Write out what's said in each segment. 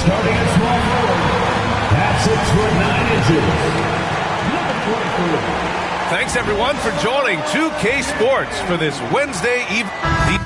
Starting at small forward, that's 6'9" inches. Thanks, everyone, for joining 2K Sports for this Wednesday evening.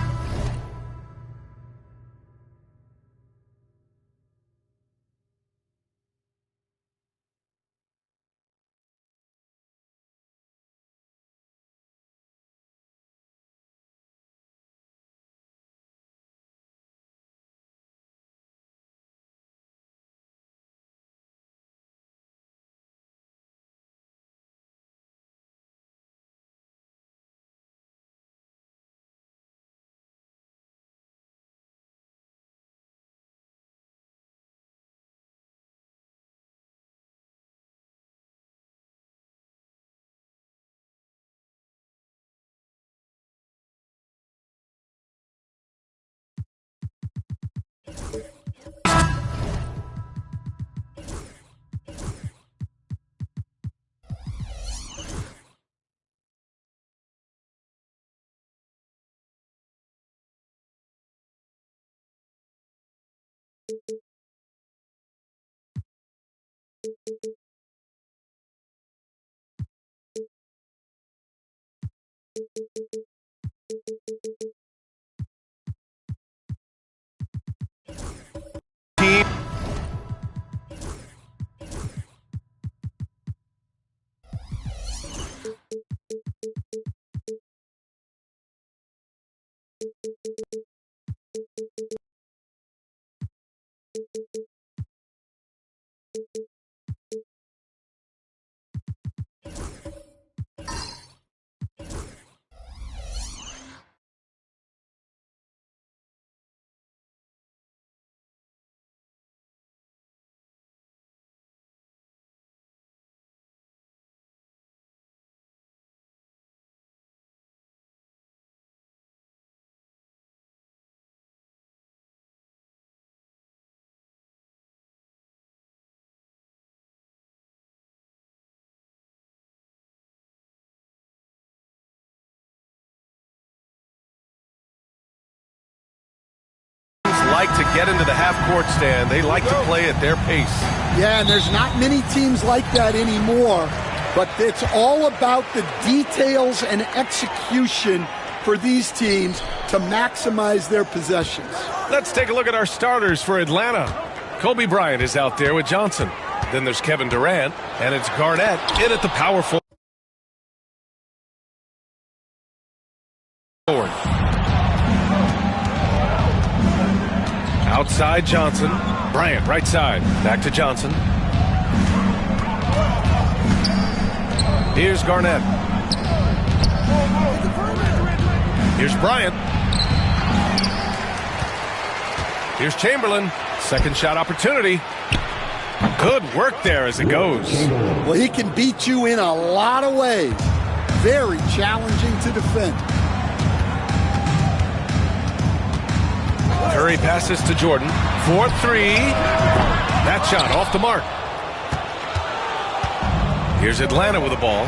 Like to get into the half-court stand. They like to play at their pace. Yeah, and there's not many teams like that anymore, but it's all about the details and execution for these teams to maximize their possessions. Let's take a look at our starters for Atlanta. Kobe Bryant is out there with Johnson. Then there's Kevin Durant, and it's Garnett in at the power forward. Outside Johnson. Bryant, right side. Back to Johnson. Here's Garnett. Here's Bryant. Here's Chamberlain. Second shot opportunity. Good work there as it goes. Well, he can beat you in a lot of ways. Very challenging to defend. Curry passes to Jordan. 4-3. That shot off the mark. Here's Atlanta with the ball.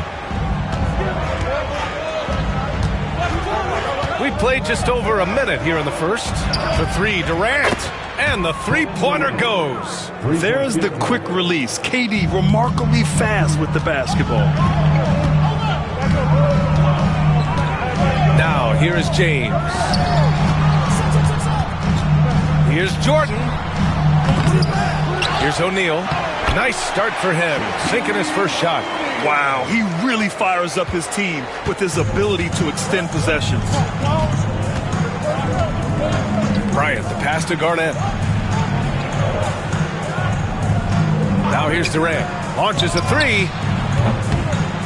We played just over a minute here in the first. The three, Durant. And the three-pointer goes. There's the quick release. KD remarkably fast with the basketball. Now, here is James. Here's Jordan. Here's O'Neal. Nice start for him, sinking his first shot. Wow, he really fires up his team with his ability to extend possessions. Bryant, the pass to Garnett. Now here's Durant. Launches a three.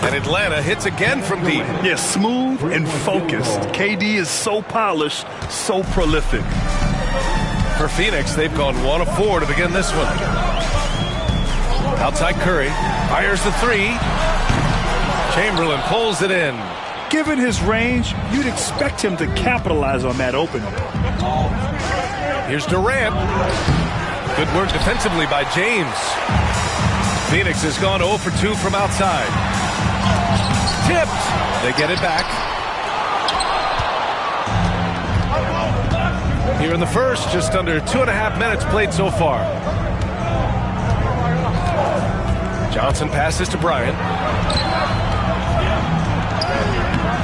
And Atlanta hits again from deep. Yeah, smooth and focused. KD is so polished, so prolific. For Phoenix, they've gone 1 of 4 to begin this one. Outside Curry. Fires the three. Chamberlain pulls it in. Given his range, you'd expect him to capitalize on that opening. Here's Durant. Good work defensively by James. Phoenix has gone 0 for 2 from outside. Tipped. They get it back. Here in the first, just under 2.5 minutes played so far. Johnson passes to Bryant.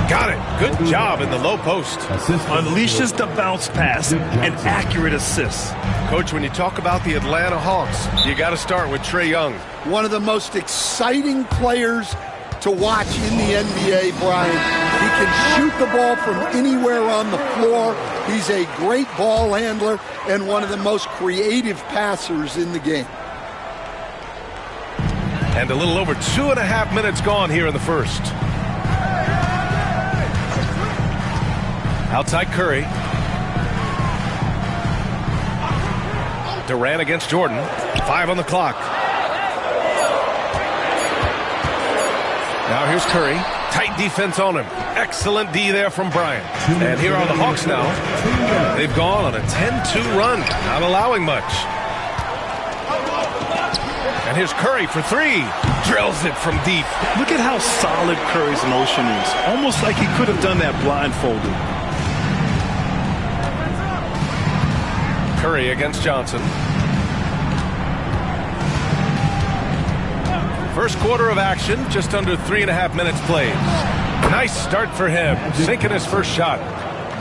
Got it. Good job in the low post. Unleashes the bounce pass. An accurate assist. Coach, when you talk about the Atlanta Hawks, you got to start with Trae Young. One of the most exciting players to watch in the NBA, Brian. He can shoot the ball from anywhere on the floor. He's a great ball handler and one of the most creative passers in the game. And a little over 2.5 minutes gone here in the first. Outside Curry. Durant against Jordan. 5 on the clock. Now here's Curry. Tight defense on him. Excellent D there from Bryant. And here are the Hawks now. They've gone on a 10-2 run, not allowing much. And here's Curry for 3. Drills it from deep. Look at how solid Curry's motion is. Almost like he could have done that blindfolded. Curry against Johnson. First quarter of action, just under 3.5 minutes played. Nice start for him, sinking his first shot.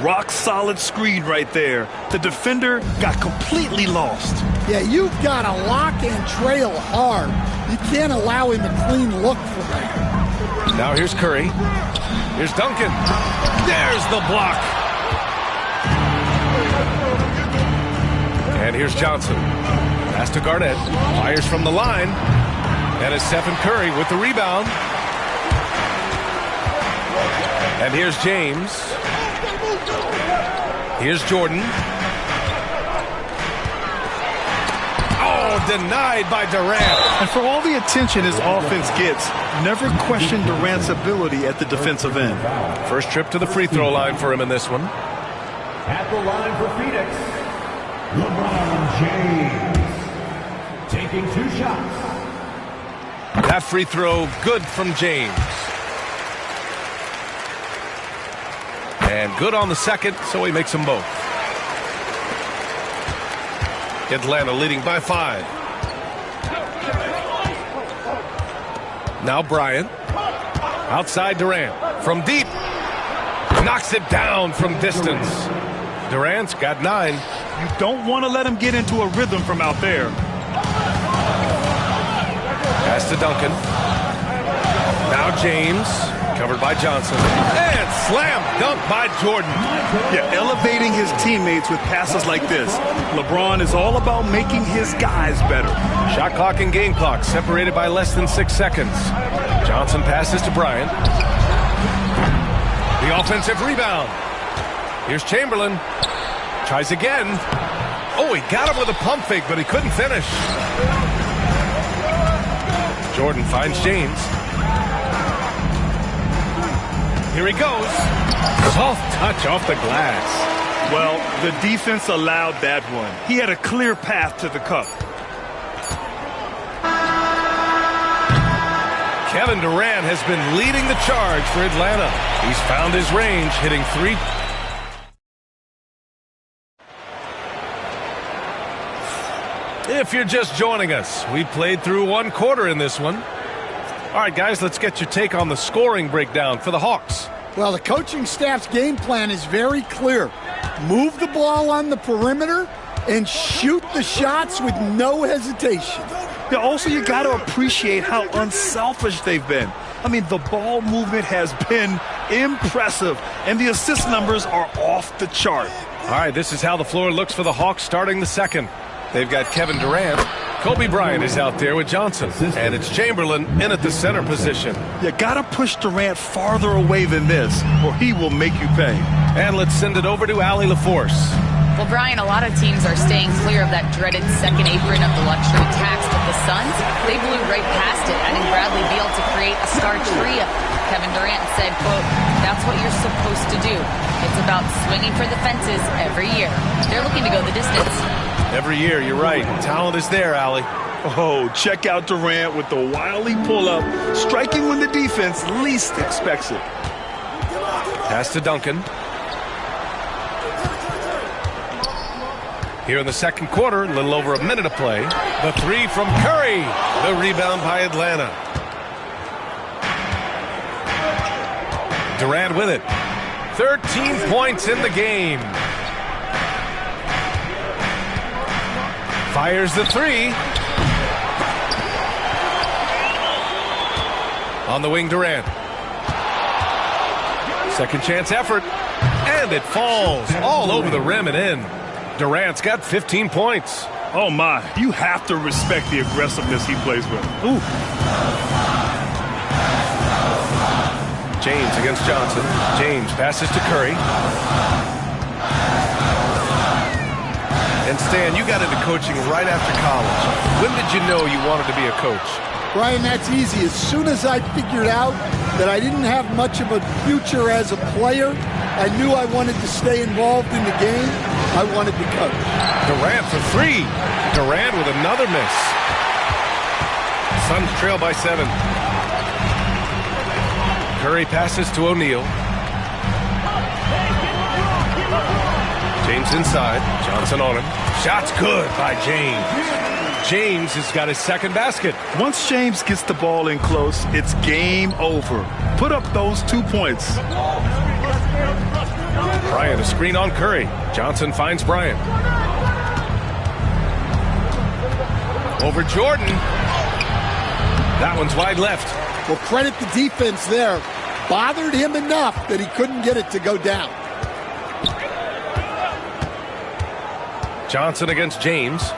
Rock solid screen right there. The defender got completely lost. Yeah, you've got to lock and trail hard. You can't allow him a clean look for that. Now here's Curry. Here's Duncan. There's the block. And here's Johnson. Pass to Garnett. Fires from the line. And it's Stephen Curry with the rebound. And here's James. Here's Jordan. Oh, denied by Durant. And for all the attention his offense gets, never question Durant's ability at the defensive end. First trip to the free throw line for him in this one. At the line for Phoenix, LeBron James. Taking 2 shots. That free throw good from James. And good on the second, so he makes them both. Atlanta leading by 5. Now Bryant. Outside Durant. From deep. Knocks it down from distance. Durant's got 9. You don't want to let him get into a rhythm from out there. Pass to Duncan. Now James. Covered by Johnson. And slam dunk by Jordan. Yeah, elevating his teammates with passes like this. LeBron is all about making his guys better. Shot clock and game clock separated by less than 6 seconds. Johnson passes to Bryant. The offensive rebound. Here's Chamberlain. Tries again. Oh, he got him with a pump fake, but he couldn't finish. Jordan finds James. Here he goes. Soft touch off the glass. Well, the defense allowed that one. He had a clear path to the cup. Kevin Durant has been leading the charge for Atlanta. He's found his range, hitting 3. If you're just joining us, we played through 1 quarter in this one. All right, guys, let's get your take on the scoring breakdown for the Hawks. Well, the coaching staff's game plan is very clear. Move the ball on the perimeter and shoot the shots with no hesitation. Yeah, also, you got to appreciate how unselfish they've been. I mean, the ball movement has been impressive, and the assist numbers are off the chart. All right, this is how the floor looks for the Hawks starting the second. They've got Kevin Durant. Kobe Bryant is out there with Johnson. And it's Chamberlain in at the center position. You got to push Durant farther away than this, or he will make you pay. And let's send it over to Allie LaForce. Well, Brian, a lot of teams are staying clear of that dreaded second apron of the luxury tax, but the Suns, they blew right past it, adding Bradley Beal to create a star trio. Kevin Durant said, quote, "That's what you're supposed to do. It's about swinging for the fences every year." They're looking to go the distance. Every year, you're right. Talent is there, Allie. Oh, check out Durant with the wily pull-up, striking when the defense least expects it. Pass to Duncan. Here in the second quarter, a little over a minute to play. The three from Curry. The rebound by Atlanta. Durant with it. 13 points in the game. Fires the three. On the wing, Durant. Second chance effort. And it falls all over the rim and in. Durant's got 15 points. Oh, my. You have to respect the aggressiveness he plays with. Ooh. James against Johnson. James passes to Curry. And Stan, you got into coaching right after college. When did you know you wanted to be a coach? Brian, that's easy. As soon as I figured out that I didn't have much of a future as a player, I knew I wanted to stay involved in the game. I wanted to coach. Durant for three. Durant with another miss. Suns trail by 7. Curry passes to O'Neal. James inside. Johnson on him. Shot's good by James. James has got his second basket. Once James gets the ball in close, it's game over. Put up those 2 points. Bryant, a screen on Curry. Johnson finds Bryant. Over Jordan. That one's wide left. Well, credit the defense there. Bothered him enough that he couldn't get it to go down. Johnson against James.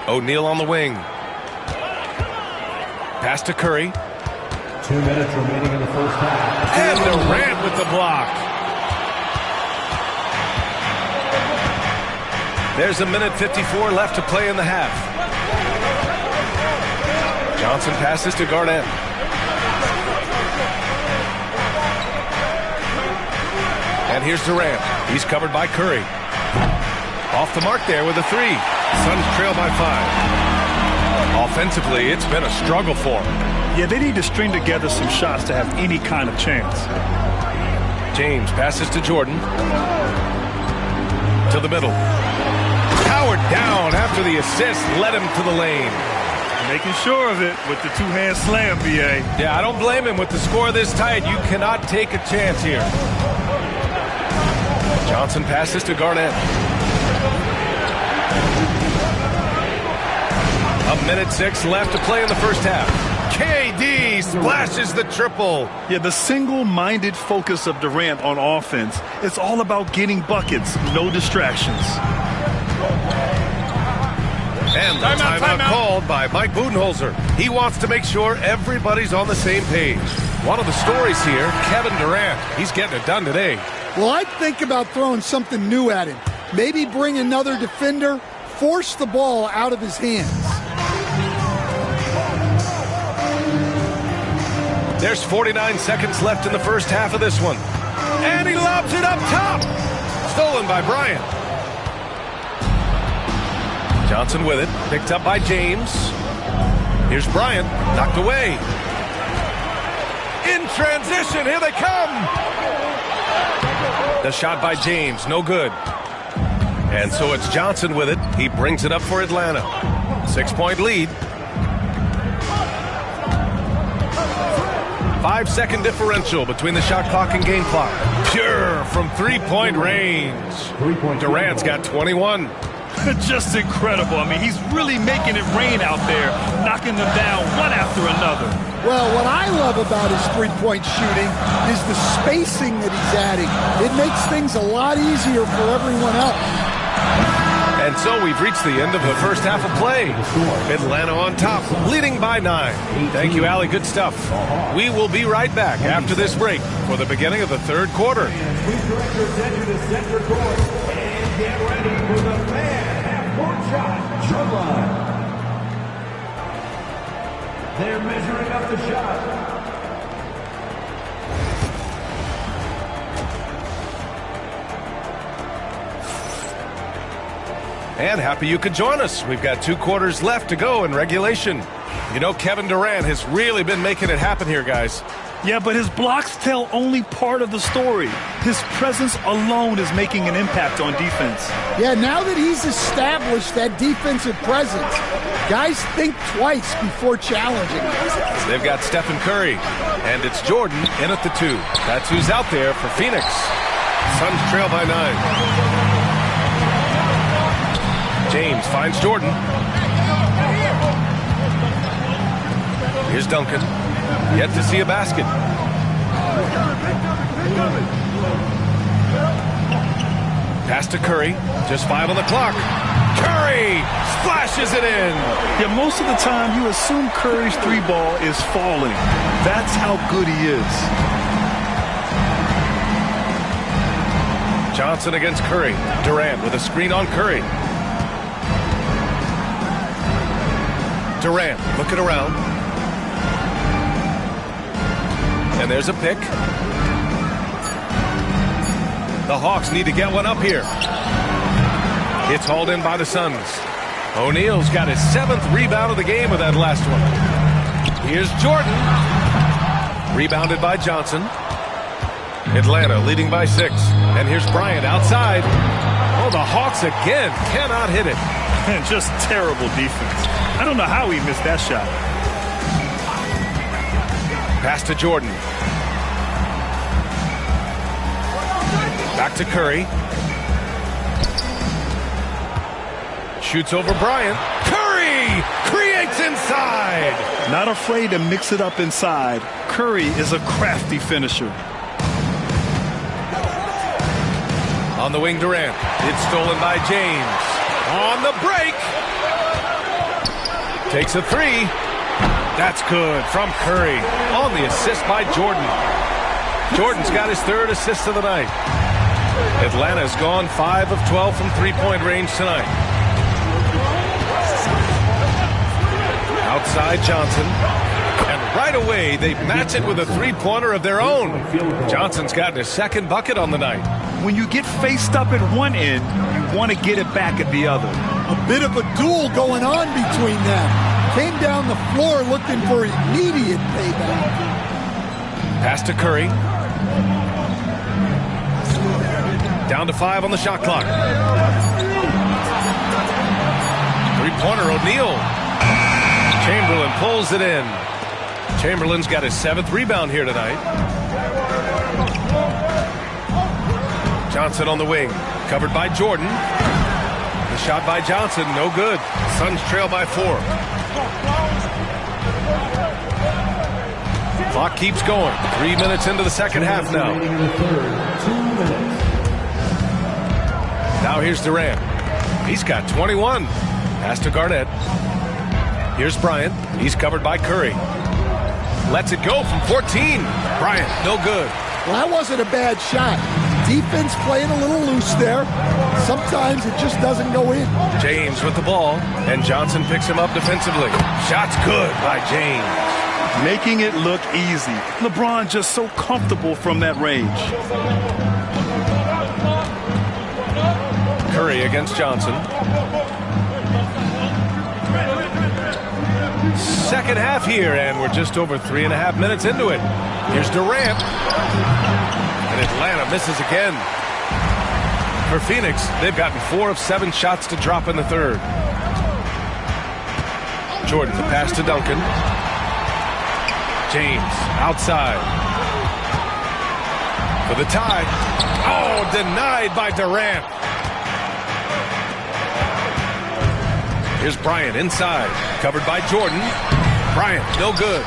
O'Neal on the wing. Pass to Curry. 2 minutes remaining in the first half. And Durant with the block. There's a minute 54 left to play in the half. Johnson passes to Garnett. And here's Durant. He's covered by Curry. Off the mark there with a three. Suns trail by 5. Offensively, it's been a struggle for them. Yeah, they need to string together some shots to have any kind of chance. James passes to Jordan. To the middle. Powered down after the assist led him to the lane. Making sure of it with the two-hand slam, B.A. Yeah, I don't blame him with the score this tight. You cannot take a chance here. Johnson passes to Garnett. A minute 6 left to play in the first half. KD splashes the triple. Yeah, the single-minded focus of Durant on offense. It's all about getting buckets, no distractions. And the timeout called by Mike Budenholzer. He wants to make sure everybody's on the same page. One of the stories here, Kevin Durant. He's getting it done today. Well, I'd think about throwing something new at him. Maybe bring another defender, force the ball out of his hands. There's 49 seconds left in the first half of this one. And he lobs it up top. Stolen by Bryant. Johnson with it. Picked up by James. Here's Bryant. Knocked away. In transition. Here they come. The shot by James. No good. And so it's Johnson with it. He brings it up for Atlanta. 6-point lead. 5-second differential between the shot clock and game clock. Pure from three-point range. Durant's got 21. Just incredible. I mean, he's really making it rain out there, knocking them down one after another. Well, what I love about his three-point shooting is the spacing that he's adding. It makes things a lot easier for everyone else. And so we've reached the end of the first half of play. Atlanta on top, leading by 9. Thank you, Allie. Good stuff. We will be right back after this break for the beginning of the third quarter. Please direct your attention to center court and get ready for the fan half-court shot jump line. They're measuring up the shot. And happy you could join us. We've got 2 quarters left to go in regulation. You know, Kevin Durant has really been making it happen here, guys. Yeah, but his blocks tell only part of the story. His presence alone is making an impact on defense. Yeah, now that he's established that defensive presence, guys think twice before challenging. They've got Stephen Curry, and it's Jordan in at the 2. That's who's out there for Phoenix. Suns trail by 9. James finds Jordan. Here's Duncan. Yet to see a basket. Pass to Curry. Just 5 on the clock. Curry splashes it in. Yeah, most of the time you assume Curry's 3 ball is falling. That's how good he is. Johnson against Curry. Durant with a screen on Curry. Durant looking around. And there's a pick. The Hawks need to get one up here. It's hauled in by the Suns. O'Neal's got his 7th rebound of the game with that last one. Here's Jordan. Rebounded by Johnson. Atlanta leading by 6. And here's Bryant outside. Oh, the Hawks again cannot hit it. And just terrible defense. I don't know how he missed that shot. Pass to Jordan. Back to Curry. Shoots over Bryant. Curry creates inside. Not afraid to mix it up inside. Curry is a crafty finisher. On the wing, Durant. It's stolen by James. On the break. Takes a 3. That's good from Curry. On the assist by Jordan. Jordan's got his 3rd assist of the night. Atlanta's gone 5 of 12 from three-point range tonight. Outside Johnson. And right away, they match it with a three-pointer of their own. Johnson's gotten his 2nd bucket on the night. When you get faced up at one end, you want to get it back at the other. A bit of a duel going on between them. Came down the floor looking for immediate payback. Pass to Curry. Down to 5 on the shot clock. Three-pointer, O'Neal. Chamberlain pulls it in. Chamberlain's got his 7th rebound here tonight. Johnson on the wing. Covered by Jordan. The shot by Johnson, no good. Suns trail by 4. Clock keeps going. 3 minutes into the second half now. Now here's Durant. He's got 21. Pass to Garnett. Here's Bryant. He's covered by Curry. Lets it go from 14. Bryant, no good. Well, that wasn't a bad shot. Defense playing a little loose there. Sometimes it just doesn't go in. James with the ball, and Johnson picks him up defensively. Shot's good by James. Making it look easy. LeBron just so comfortable from that range. Curry against Johnson. Second half here, and we're just over 3.5 minutes into it. Here's Durant. And Atlanta misses again. For Phoenix, they've gotten 4 of 7 shots to drop in the 3rd. Jordan, the pass to Duncan. James, outside. For the tie. Oh, denied by Durant. Here's Bryant inside. Covered by Jordan. Bryant, no good.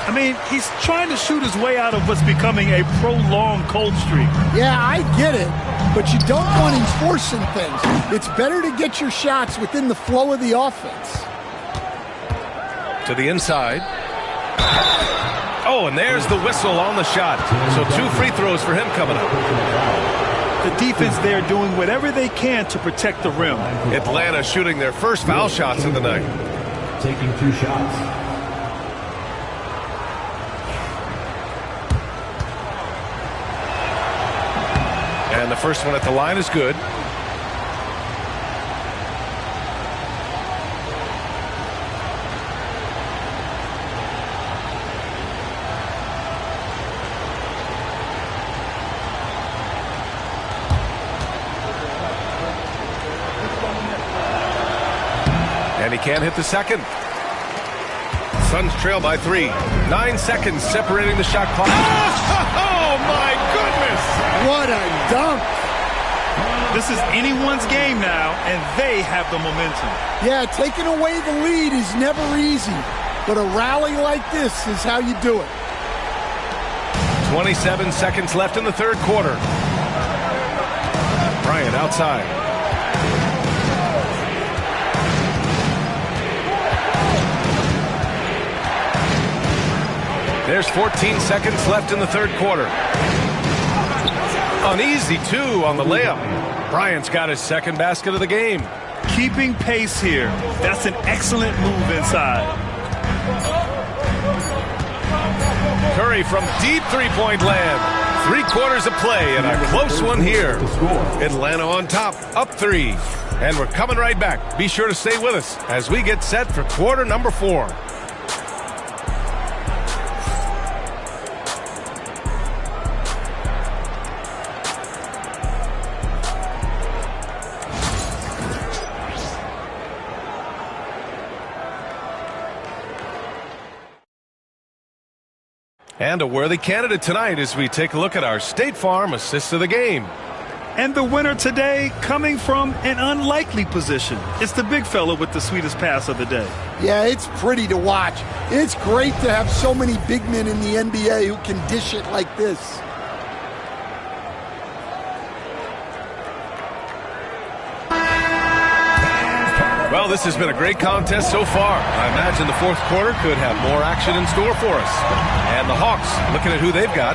I mean, he's trying to shoot his way out of what's becoming a prolonged cold streak. Yeah, I get it, but you don't want him forcing things. It's better to get your shots within the flow of the offense. To the inside. Oh, and there's the whistle on the shot. So 2 free throws for him coming up. The defense there doing whatever they can to protect the rim. Atlanta shooting their first foul shots of the night. Taking 2 shots. And the first one at the line is good. And he can't hit the second. Suns trail by 3. 9 seconds separating the shot clock. Oh, my goodness! What a dunk! This is anyone's game now, and they have the momentum. Yeah, taking away the lead is never easy, but a rally like this is how you do it. 27 seconds left in the third quarter. Bryant outside. There's 14 seconds left in the third quarter. An easy 2 on the layup. Bryant's got his second basket of the game. Keeping pace here. That's an excellent move inside. Curry from deep three-point land. 3 quarters of play and a close one here. Atlanta on top, up 3. And we're coming right back. Be sure to stay with us as we get set for quarter number 4. And a worthy candidate tonight as we take a look at our State Farm assist of the game. And the winner today coming from an unlikely position. It's the big fella with the sweetest pass of the day. Yeah, it's pretty to watch. It's great to have so many big men in the NBA who can dish it like this. Well, this has been a great contest so far. I imagine the fourth quarter could have more action in store for us. And the Hawks, looking at who they've got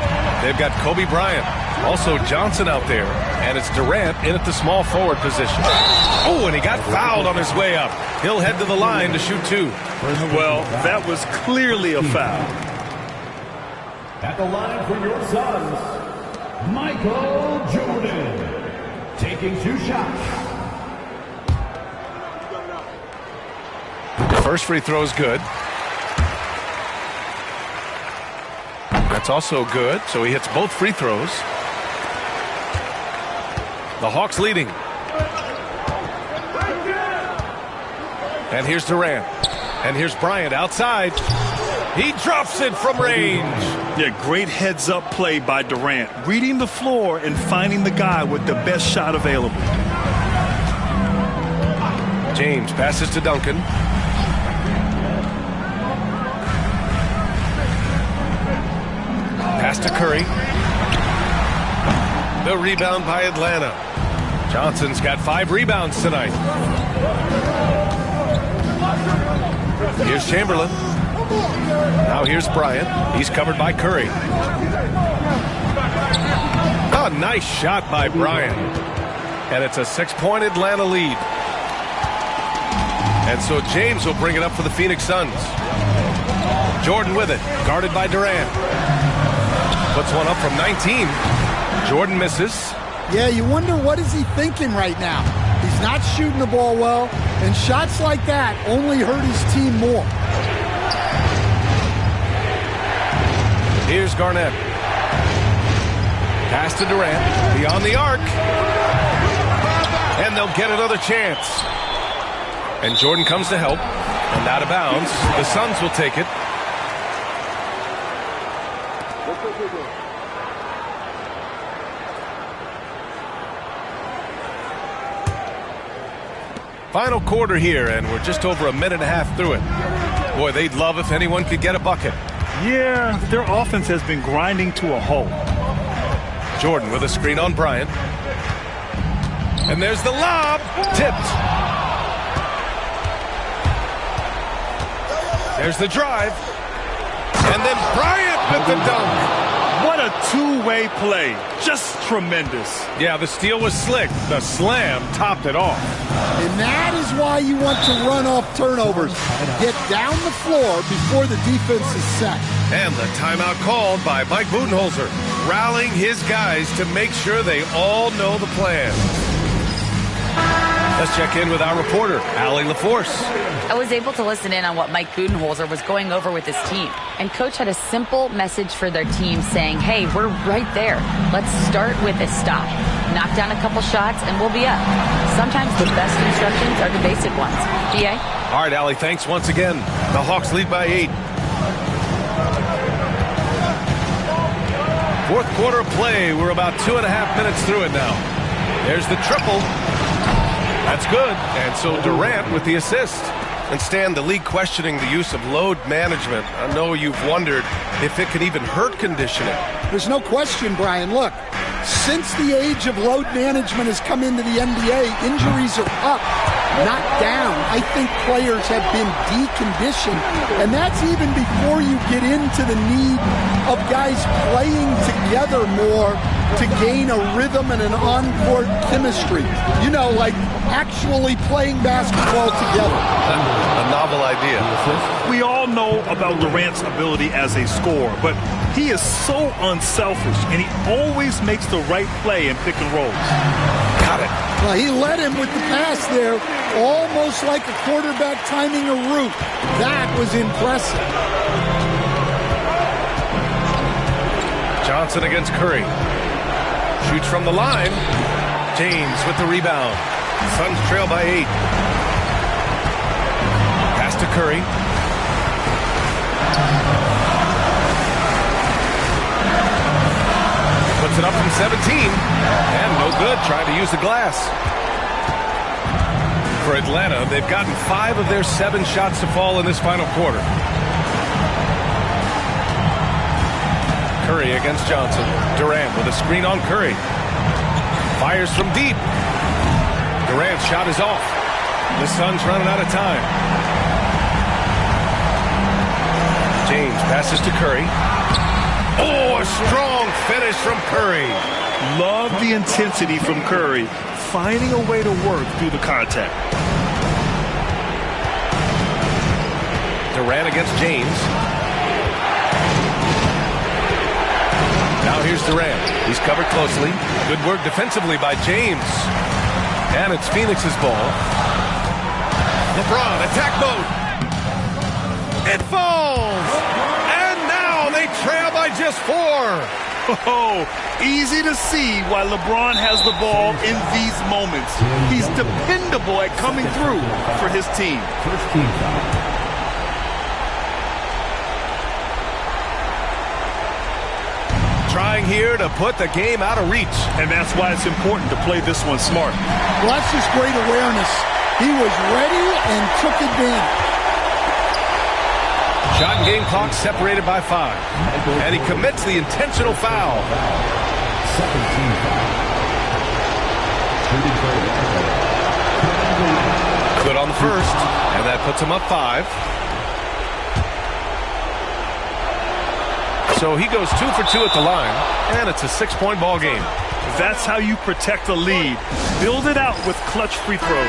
Kobe Bryant, also Johnson out there, and it's Durant in at the small forward position. Oh, and he got fouled on his way up. He'll head to the line to shoot 2. Well, that was clearly a foul. At the line for your Suns, Michael Jordan, taking 2 shots. First free throw is good. That's also good, so he hits both free throws. The Hawks leading. And here's Durant. And here's Bryant outside. He drops it from range. Yeah, great heads-up play by Durant. Reading the floor and finding the guy with the best shot available. James passes to Duncan. Pass to Curry. The rebound by Atlanta. Johnson's got 5 rebounds tonight. Here's Chamberlain. Now here's Bryant. He's covered by Curry. Oh, nice shot by Bryant. And it's a 6-point Atlanta lead. And so James will bring it up for the Phoenix Suns. Jordan with it, guarded by Durant. Puts one up from 19. Jordan misses. Yeah, you wonder what is he thinking right now. He's not shooting the ball well, and shots like that only hurt his team more. Here's Garnett. Pass to Durant. Beyond the arc. And they'll get another chance. And Jordan comes to help. And out of bounds. The Suns will take it. Final quarter here, and we're just over a minute and a half through it. Boy, they'd love if anyone could get a bucket. Yeah, their offense has been grinding to a halt. Jordan with a screen on Bryant. And there's the lob. Tipped. There's the drive. And then Bryant with the dunk. What a two-way play. Just tremendous. Yeah, the steal was slick. The slam topped it off. And that is why you want to run off turnovers. Get down the floor before the defense is set. And the timeout called by Mike Budenholzer, rallying his guys to make sure they all know the plan. Let's check in with our reporter, Allie LaForce. I was able to listen in on what Mike Budenholzer was going over with his team. And Coach had a simple message for their team saying, hey, we're right there. Let's start with a stop. knock down a couple shots, and we'll be up. Sometimes the best instructions are the basic ones. BA? All right, Allie, thanks once again. The Hawks lead by 8. Fourth quarter of play. We're about 2.5 minutes through it now. There's the triple. That's good. And so Durant with the assist. And Stan, the league questioning the use of load management. I know you've wondered if it could even hurt conditioning. There's no question, Brian. Look, since the age of load management has come into the NBA, injuries are up, not down. I think players have been deconditioned, and that's even before you get into the need of guys playing together more to gain a rhythm and an on-court chemistry. You know, like actually playing basketball together. A novel idea. We all know about Durant's ability as a scorer, but he is so unselfish, and he always makes the right play in pick and rolls. Got it. Well, he led him with the pass there, almost like a quarterback timing a route. That was impressive. Johnson against Curry. Shoots from the line. James with the rebound. Suns trail by 8. Pass to Curry. Puts it up from 17. And no good, trying to use the glass. For Atlanta, they've gotten 5 of their 7 shots to fall in this final quarter. Curry against Johnson. Durant with a screen on Curry. Fires from deep. Durant's shot is off. The Suns running out of time. James passes to Curry. Oh, a strong finish from Curry. Love the intensity from Curry, finding a way to work through the contact. Durant against James. Now here's Durant. He's covered closely. Good work defensively by James. And it's Phoenix's ball. LeBron, attack mode. It falls. And now they trail by just 4. Oh, easy to see why LeBron has the ball in these moments. He's dependable at coming through for his team. First team foul. Trying here to put the game out of reach. And that's why it's important to play this one smart. Well, that's just great awareness. He was ready and took advantage. Shot and game clock separated by 5. And he commits the intentional foul. Second team foul. Good on the first. And that puts him up 5. So he goes 2 for 2 at the line, and it's a 6-point ball game. That's how you protect a lead. Build it out with clutch free throws.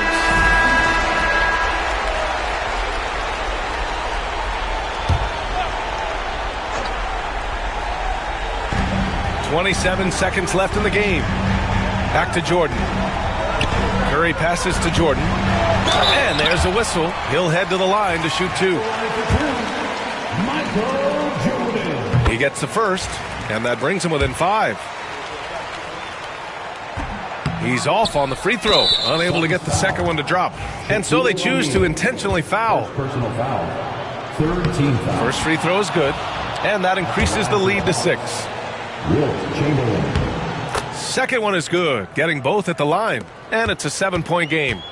"27 seconds left in the game. Back to Jordan. Curry passes to Jordan. And there's a whistle. He'll head to the line to shoot 2. He gets the first, and that brings him within 5. He's off on the free throw, unable to get the second one to drop. And so they choose to intentionally foul. Personal foul. Third team foul. First free throw is good, and that increases the lead to 6. Wilt Chamberlain. Second one is good, getting both at the line, and it's a 7-point game.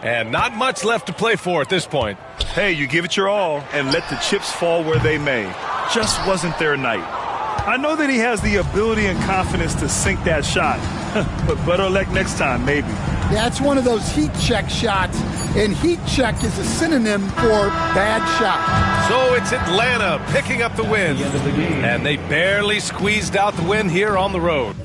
And not much left to play for at this point. Hey, you give it your all and let the chips fall where they may. Just wasn't their night. I know that he has the ability and confidence to sink that shot, but better luck next time, maybe. That's one of those heat check shots, and heat check is a synonym for bad shot. So it's Atlanta picking up the win, and they barely squeezed out the win here on the road.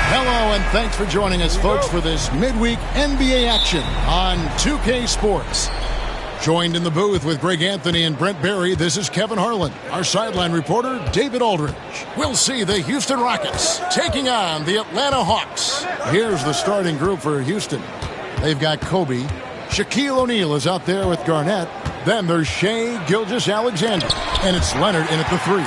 Hello, and thanks for joining us, folks, for this midweek NBA action on 2K Sports. Joined in the booth with Greg Anthony and Brent Barry, this is Kevin Harlan. Our sideline reporter, David Aldridge. We'll see the Houston Rockets taking on the Atlanta Hawks. Here's the starting group for Houston. They've got Kobe. Shaquille O'Neal is out there with Garnett. Then there's Shai Gilgeous-Alexander. And it's Leonard in at the 3.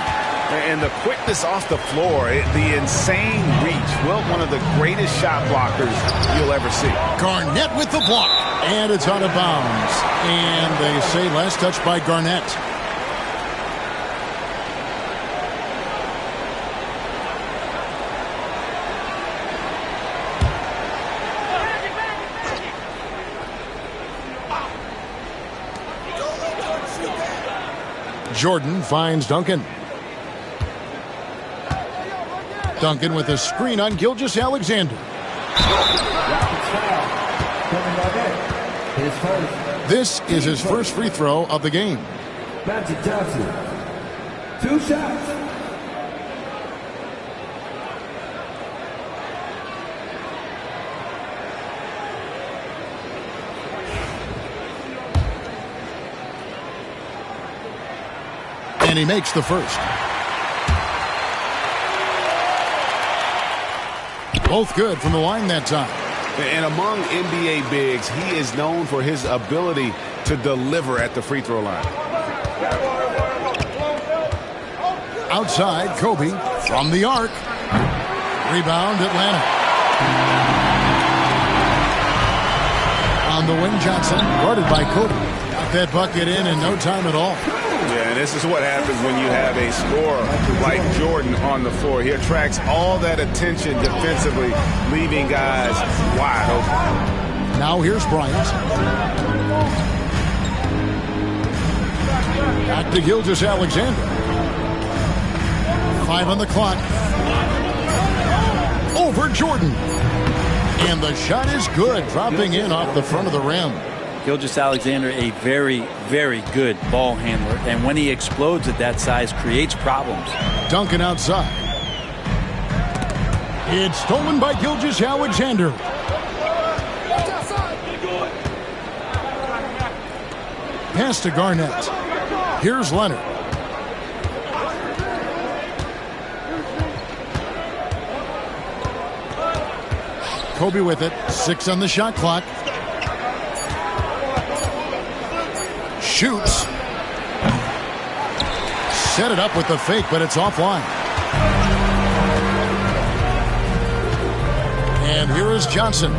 And the quickness off the floor, the insane reach. Well, one of the greatest shot blockers you'll ever see. Garnett with the block. And it's out of bounds. And they say last touch by Garnett. Jordan finds Duncan. Duncan with a screen on Gilgeous-Alexander. This is his first free throw of the game. Magic Johnson. 2 shots. And he makes the first. Both good from the line that time. And among NBA bigs, he is known for his ability to deliver at the free throw line. Outside, Kobe from the arc. Rebound, Atlanta. On the wing, Johnson, guarded by Kobe. Got that bucket in no time at all. Yeah, and this is what happens when you have a scorer like Jordan on the floor. He attracts all that attention defensively, leaving guys wide open. Now here's Bryant. Back to Gilgeous-Alexander. 5 on the clock. Over Jordan. And the shot is good, dropping in off the front of the rim. Gilgeous-Alexander, a very, very good ball handler. And when he explodes at that size, creates problems. Duncan outside. It's stolen by Gilgeous-Alexander. Pass to Garnett. Here's Leonard. Kobe with it. 6 on the shot clock. Shoots. Set it up with the fake, but it's offline. And here is Johnson.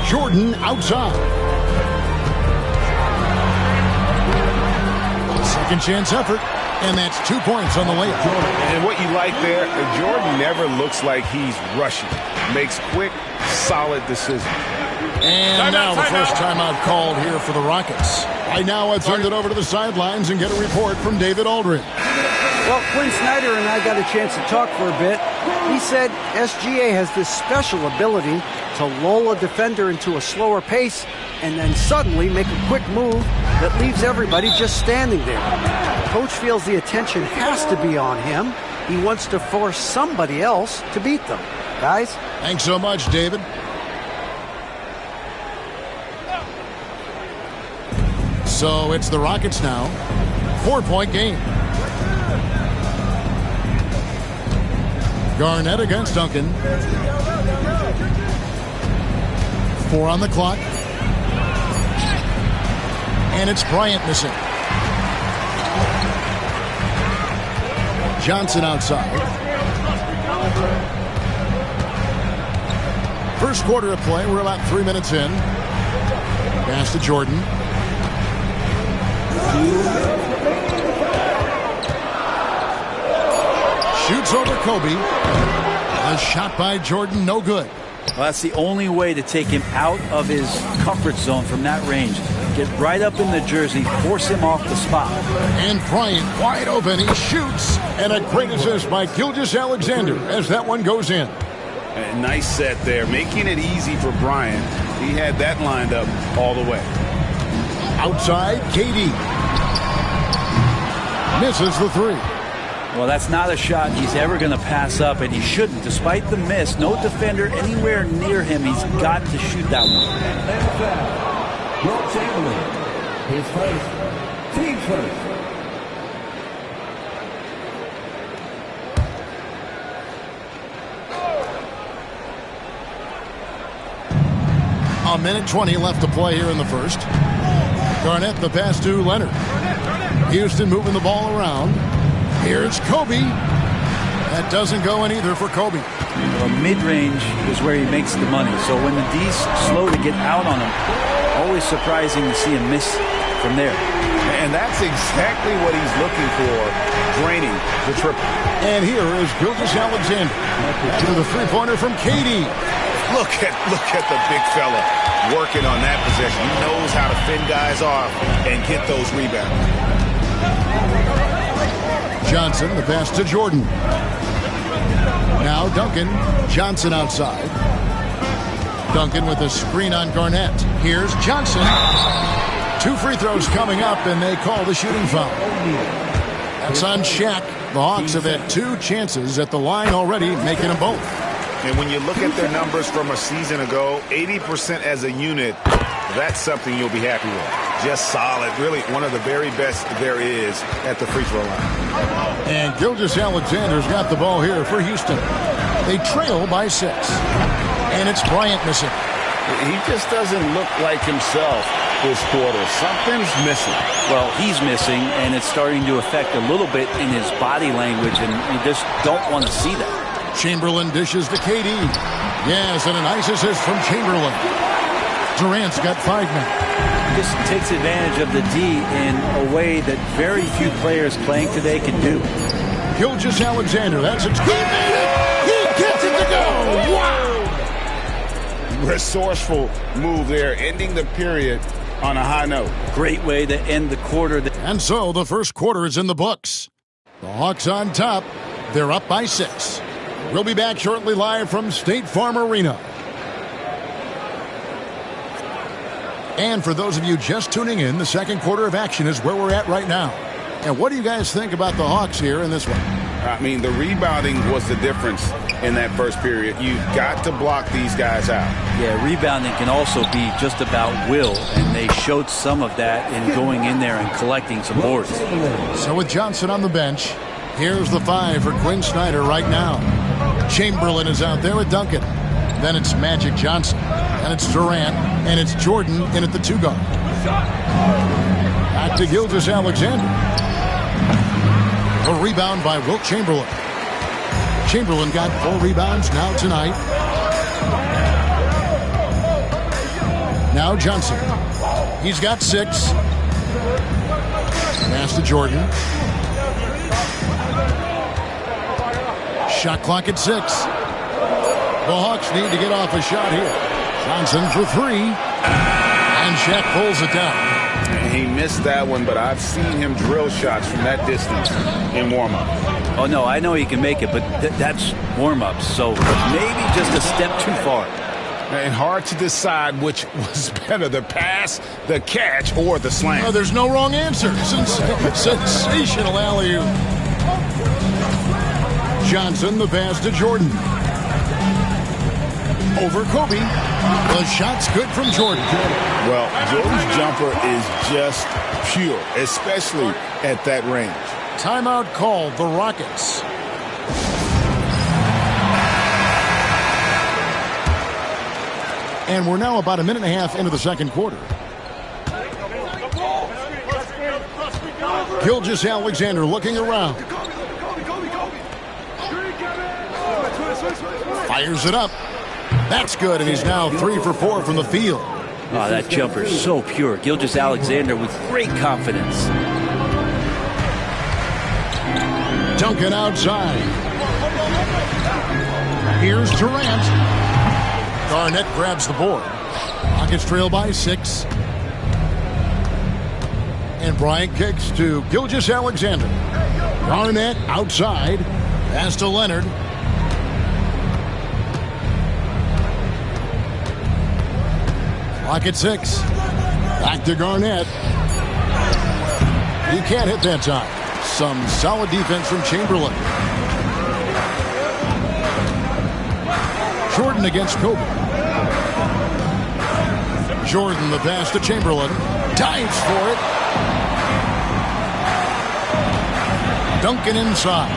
Jordan outside. Second chance effort. And that's 2 points on the layup. And what you like there, Jordan never looks like he's rushing. Makes quick, solid decisions. And now the first timeout called here for the Rockets. Right now I turn it over to the sidelines and get a report from David Aldridge. Well, Quinn Snyder and I got a chance to talk for a bit. He said SGA has this special ability to lull a defender into a slower pace and then suddenly make a quick move that leaves everybody just standing there. Coach feels the attention has to be on him. He wants to force somebody else to beat them. Guys? Thanks so much, David. So it's the Rockets now. 4-point game. Garnett against Duncan. 4 on the clock. And it's Bryant missing. Johnson outside. First quarter of play. We're about 3 minutes in. Pass to Jordan. Shoots over Kobe. A shot by Jordan, no good. Well, that's the only way to take him out of his comfort zone from that range. Get right up in the jersey, force him off the spot. And Bryant wide open. He shoots. And a great assist by Gilgeous-Alexander as that one goes in. A nice set there, making it easy for Bryant. He had that lined up all the way. Outside, KD. Misses the 3. Well, that's not a shot he's ever going to pass up, and he shouldn't. Despite the miss, no defender anywhere near him. He's got to shoot that one. Will Chamberlain, his first, team first. A minute 20 left to play here in the first. Garnett the pass to Leonard. Houston moving the ball around. Here's Kobe. That doesn't go in either for Kobe. Well, mid-range is where he makes the money. So when the D's slow to get out on him, always surprising to see him miss from there. And that's exactly what he's looking for, draining the triple. And here is Gilgeous-Alexander to the three-pointer from KD. Look at the big fella working on that possession. He knows how to fend guys off and get those rebounds. Johnson, the pass to Jordan. Now Duncan. Johnson outside. Duncan with a screen on Garnett. Here's Johnson. 2 free throws coming up, and they call the shooting foul. That's on Shaq. The Hawks have had 2 chances at the line already, making them both. And when you look at their numbers from a season ago, 80% as a unit, that's something you'll be happy with. Just solid, really one of the very best there is at the free throw line. And Gilgeous-Alexander's got the ball here for Houston. They trail by 6. And it's Bryant missing. He just doesn't look like himself this quarter. Something's missing. Well, he's missing, and it's starting to affect a little bit in his body language, and you just don't want to see that. Chamberlain dishes to KD. Yes, and a nice assist from Chamberlain. Durant's got 5 now. Just takes advantage of the D in a way that very few players playing today can do. Gilgeous-Alexander, that's it. He made it! He gets it to go! Wow! Resourceful move there, ending the period on a high note. Great way to end the quarter. And so the first quarter is in the books. The Hawks on top. They're up by 6. We'll be back shortly live from State Farm Arena. And for those of you just tuning in, the second quarter of action is where we're at right now. And what do you guys think about the Hawks here in this one? I mean, the rebounding was the difference in that first period. You've got to block these guys out. Yeah, rebounding can also be just about will, and they showed some of that in going in there and collecting some boards. So with Johnson on the bench, here's the 5 for Quinn Snyder right now. Chamberlain is out there with Duncan. Then it's Magic Johnson. And it's Durant. And it's Jordan in at the 2 guard. Back to Gilgeous-Alexander. A rebound by Wilt Chamberlain. Chamberlain got 4 rebounds now tonight. Now Johnson. He's got 6. Pass to Jordan. Shot clock at 6. The Hawks need to get off a shot here. Johnson for 3. And Shaq pulls it down. He missed that one, but I've seen him drill shots from that distance in warm-up. Oh, no, I know he can make it, but that's warm-up, so maybe just a step too far. And hard to decide which was better, the pass, the catch, or the slam. Oh, there's no wrong answer. Sensational alley-oop. Johnson, the pass to Jordan. Over Kobe. The shot's good from Jordan. Well, Jordan's jumper is just pure, especially at that range. Timeout called, the Rockets. And we're now about a minute and a half into the second quarter. Gilgeous-Alexander looking around. Fires it up. That's good, and he's now 3 for 4 from the field. Oh, that jumper is so pure. Gilgeous-Alexander with great confidence. Duncan outside. Here's Durant. Garnett grabs the board. Rockets trail by 6. And Bryant kicks to Gilgeous-Alexander. Garnett outside. Pass to Leonard. Clock at 6. Back to Garnett. He can't hit that time. Some solid defense from Chamberlain. Jordan against Kobe. Jordan, the pass to Chamberlain. Dives for it. Duncan inside.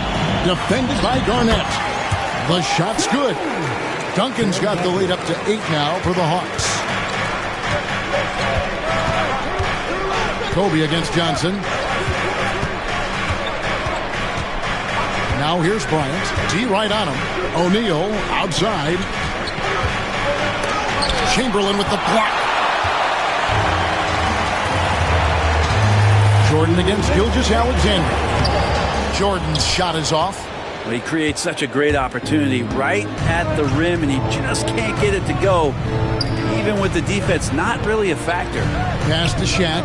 Defended by Garnett. The shot's good. Duncan's got the lead up to 8 now for the Hawks. Kobe against Johnson. Now here's Bryant. D right on him. O'Neal outside. Chamberlain with the block. Jordan against Gilgeous-Alexander. Jordan's shot is off. Well, he creates such a great opportunity right at the rim, and he just can't get it to go. Even with the defense not really a factor. Pass to Shaq.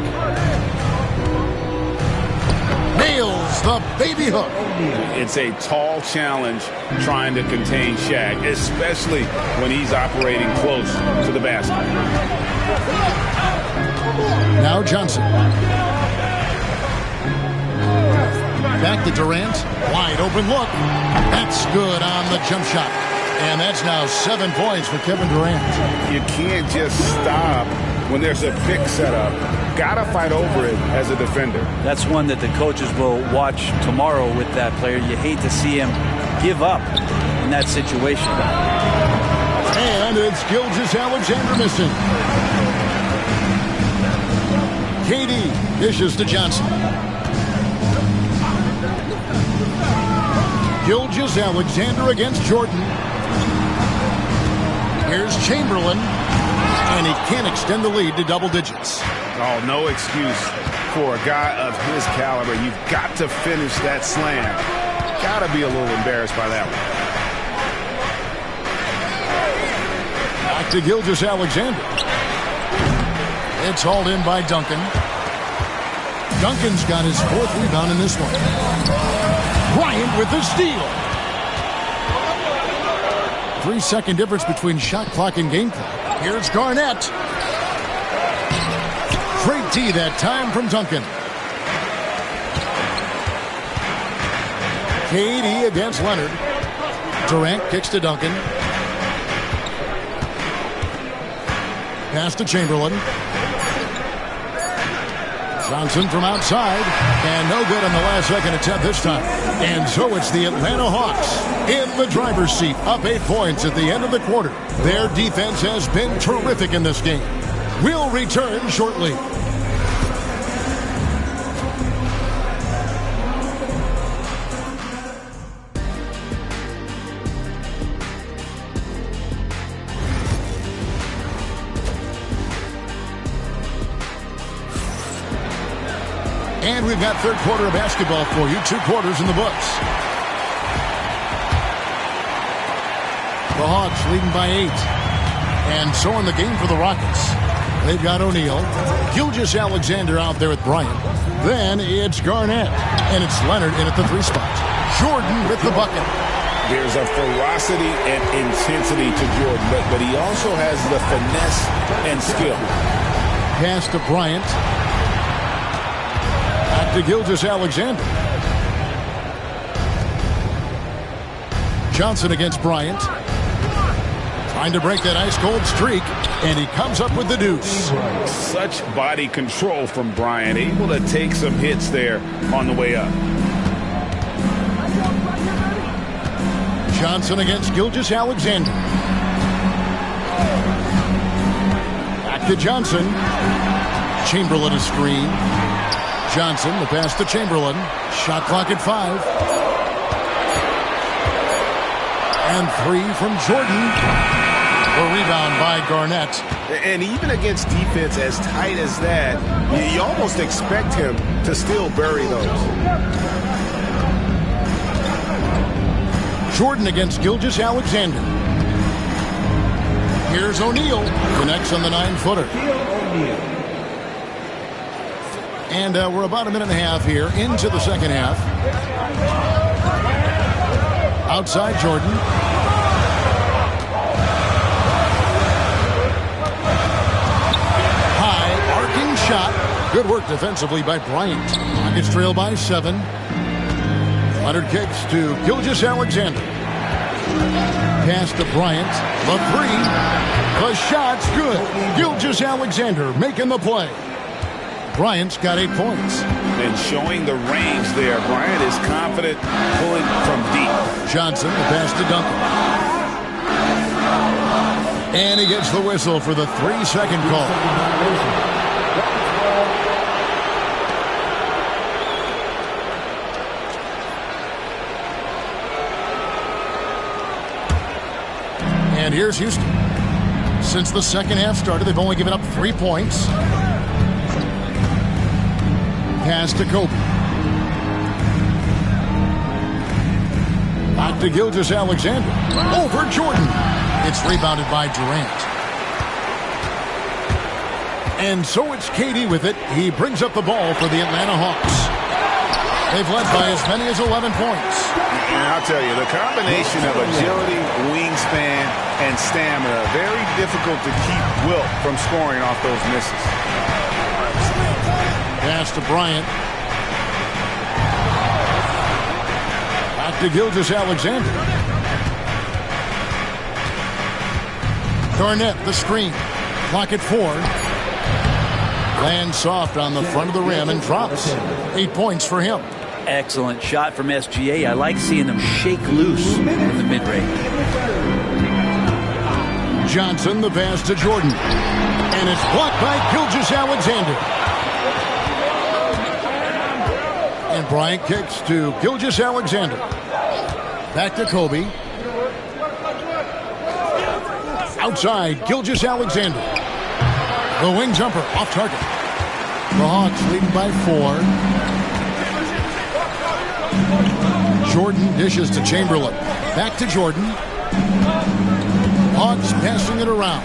Nails the baby hook. It's a tall challenge trying to contain Shaq, especially when he's operating close to the basket. Now Johnson. Back to Durant. Wide open look. That's good on the jump shot. And that's now 7 points for Kevin Durant. You can't just stop when there's a pick set up. Gotta fight over it as a defender. That's one that the coaches will watch tomorrow with that player. You hate to see him give up in that situation. And it's Gilgeous-Alexander missing. KD dishes to Johnson. Gilgeous-Alexander against Jordan. Here's Chamberlain, and he can't extend the lead to double digits. Oh, no excuse for a guy of his caliber. You've got to finish that slam. Got to be a little embarrassed by that one. Back to Gilgeous-Alexander. It's hauled in by Duncan. Duncan's got his 4th rebound in this one. Bryant with the steal. 3-second difference between shot clock and game clock. Here's Garnett. Great D that time from Duncan. KD against Leonard. Durant kicks to Duncan. Pass to Chamberlain. Johnson from outside. And no good on the last second attempt this time. And so it's the Atlanta Hawks in the driver's seat, up 8 points at the end of the quarter. Their defense has been terrific in this game. We'll return shortly. And we've got third quarter of basketball for you. 2 quarters in the books. The Hawks leading by 8. And so in the game for the Rockets. They've got O'Neal. Gilgeous-Alexander out there with Bryant. Then it's Garnett. And it's Leonard in at the 3 spot. Jordan with the bucket. There's a ferocity and intensity to Jordan, but he also has the finesse and skill. Pass to Bryant. Back to Gilgeous-Alexander. Johnson against Bryant. Trying to break that ice-cold streak, and he comes up with the deuce. Such body control from Bryant, able to take some hits there on the way up. Johnson against Gilgeous-Alexander. Back to Johnson. Chamberlain a screen. Johnson, the pass to Chamberlain. Shot clock at 5. And 3 from Jordan. A rebound by Garnett. And even against defense as tight as that, you almost expect him to still bury those. Jordan against Gilgeous-Alexander. Here's O'Neal. Connects on the 9-footer. And we're about a minute and a half here into the second half. Outside Jordan. High arcing shot. Good work defensively by Bryant. Rockets trail by 7. Leonard kicks to Gilgeous-Alexander. Pass to Bryant. The 3. The shot's good. Gilgeous-Alexander making the play. Bryant's got 8 points. And showing the range there. Bryant is confident pulling from deep. Johnson, the pass to Duncan. And he gets the whistle for the 3-second call. And here's Houston. Since the second half started, they've only given up 3 points. Pass to Kobe. Back to Gilgeous-Alexander. Over Jordan. It's rebounded by Durant. And so it's KD with it. He brings up the ball for the Atlanta Hawks. They've led by as many as 11 points. And I'll tell you, the combination of agility, wingspan, and stamina, very difficult to keep Wilt from scoring off those misses. Pass to Bryant. Back to Gilgeous-Alexander. Garnett, the screen. Clock at 4. Lands soft on the front of the rim and drops. 8 points for him. Excellent shot from SGA. I like seeing them shake loose in the mid-range. Johnson, the pass to Jordan. And it's blocked by Gilgeous-Alexander. And Bryant kicks to Gilgeous-Alexander. Back to Kobe. Outside, Gilgeous-Alexander. The wing jumper off target. The Hawks leading by 4. Jordan dishes to Chamberlain. Back to Jordan. Hawks passing it around.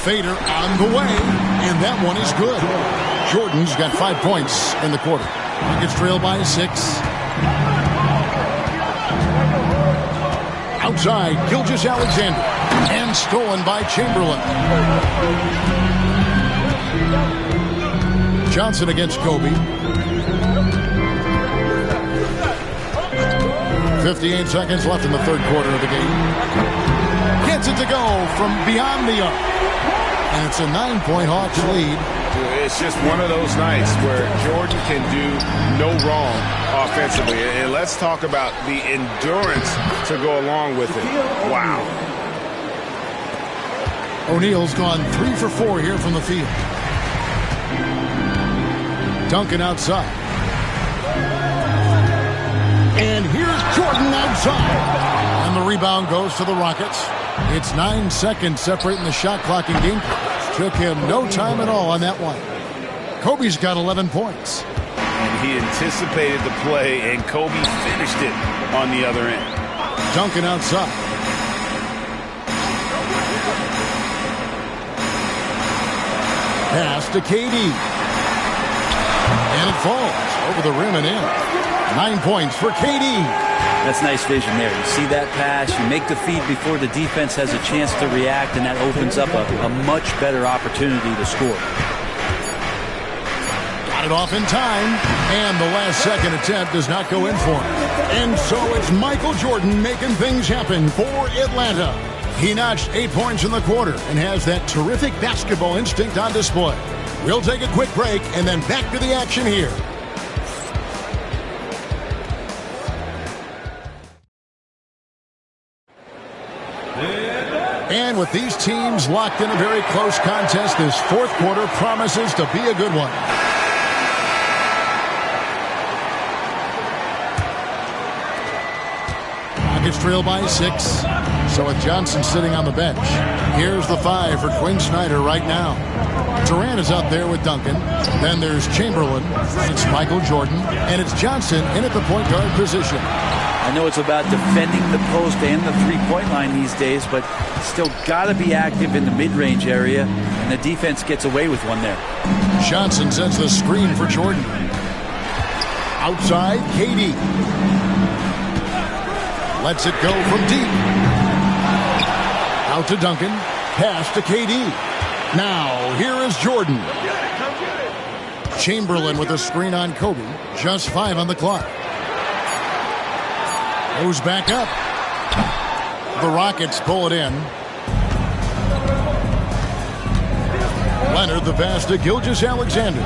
Fader on the way, and that one is good. Jordan's got 5 points in the quarter. Rockets trail by 6. Outside, Gilgeous-Alexander, and stolen by Chamberlain. Johnson against Kobe. 58 seconds left in the third quarter of the game. Gets it to go from beyond the arc. And it's a 9-point Hawks lead. It's just one of those nights where Jordan can do no wrong offensively. And let's talk about the endurance to go along with it. Wow. O'Neal's gone 3 for 4 here from the field. Duncan outside. And here's Jordan outside. And the rebound goes to the Rockets. It's 9 seconds separating the shot clock and game clock. Took him no time at all on that one. Kobe's got 11 points. And he anticipated the play, and Kobe finished it on the other end. Duncan outside. Pass to KD. And it falls over the rim and in. 9 points for KD. That's nice vision there. You see that pass, you make the feed before the defense has a chance to react, and that opens up a much better opportunity to score. Got it off in time, and the last second attempt does not go in for him. And so it's Michael Jordan making things happen for Atlanta. He notched 8 points in the quarter and has that terrific basketball instinct on display. We'll take a quick break and then back to the action here. And with these teams locked in a very close contest, this fourth quarter promises to be a good one. Rockets trail by 6. So with Johnson sitting on the bench, here's the 5 for Quinn Snyder right now. Durant is out there with Duncan. Then there's Chamberlain. It's Michael Jordan. And it's Johnson in at the point guard position. I know it's about defending the post and the three-point line these days, but still got to be active in the mid-range area, and the defense gets away with one there. Johnson sends the screen for Jordan. Outside, KD. Lets it go from deep. Out to Duncan. Pass to KD. Now, here is Jordan. Chamberlain with a screen on Kobe. Just 5 on the clock. Goes back up. The Rockets pull it in. Leonard the pass to Gilgeous-Alexander.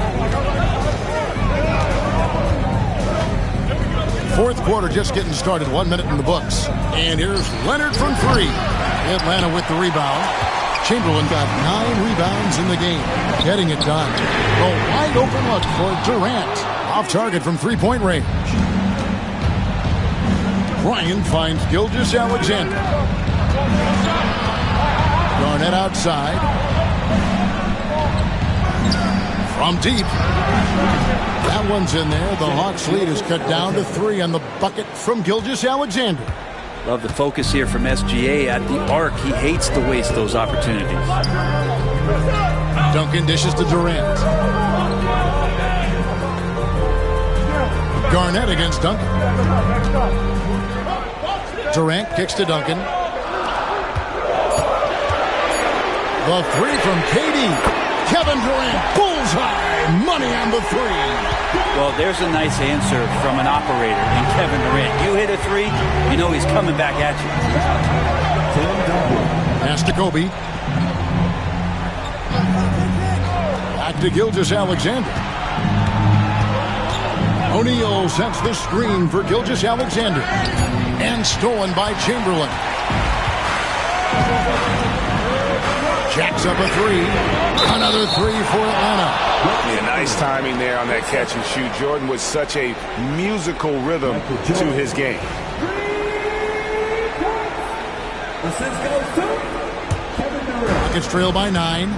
Fourth quarter just getting started. 1 minute in the books. And here's Leonard from 3. Atlanta with the rebound. Chamberlain got 9 rebounds in the game. Getting it done. A wide open look for Durant. Off target from three-point range. Bryant finds Gilgeous-Alexander. Garnett outside. From deep. That one's in there. The Hawks lead is cut down to 3 on the bucket from Gilgeous-Alexander. Love the focus here from SGA at the arc. He hates to waste those opportunities. Duncan dishes to Durant. Garnett against Duncan. Durant kicks to Duncan. The 3 from KD. Kevin Durant, bullseye. Money on the 3. Well, there's a nice answer from an operator in Kevin Durant. You hit a 3, you know he's coming back at you. Pass to Kobe. Back to Gilgeous-Alexander. O'Neal sets the screen for Gilgeous-Alexander. And stolen by Chamberlain. Jacks up a 3. Another 3 for Atlanta. Yeah, nice timing there on that catch and shoot. Jordan with such a musical rhythm to his game. Rockets trail by 9.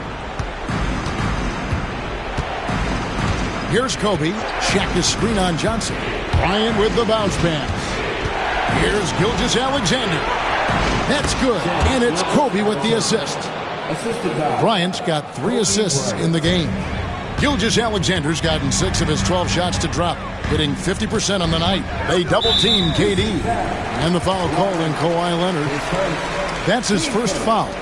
Here's Kobe. Check his screen on Johnson. Bryant with the bounce pass. Here's Gilgeous-Alexander. That's good. And it's Kobe with the assist. Bryant's got 3 assists in the game. Gilgeous-Alexander's gotten 6 of his 12 shots to drop, hitting 50% on the night. They double-team KD. And the foul called on Kawhi Leonard. That's his first foul.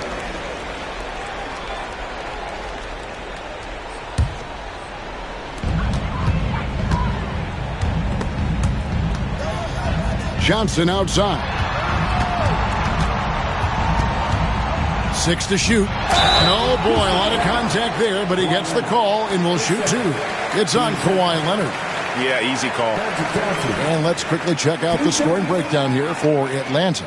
Johnson outside. 6 to shoot. And oh boy, a lot of contact there, but he gets the call and will shoot 2. It's on Kawhi Leonard. Yeah, easy call. And let's quickly check out the scoring breakdown here for Atlanta.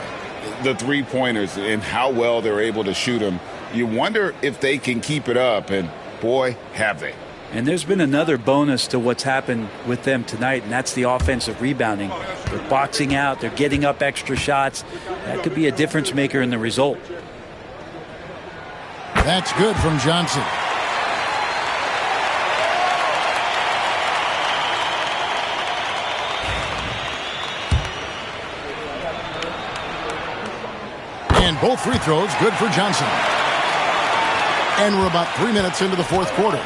The three-pointers and how well they're able to shoot them. You wonder if they can keep it up, and boy, have they. And there's been another bonus to what's happened with them tonight, and that's the offensive rebounding. They're boxing out. They're getting up extra shots. That could be a difference maker in the result. That's good from Johnson. And both free throws good for Johnson. And we're about 3 minutes into the fourth quarter.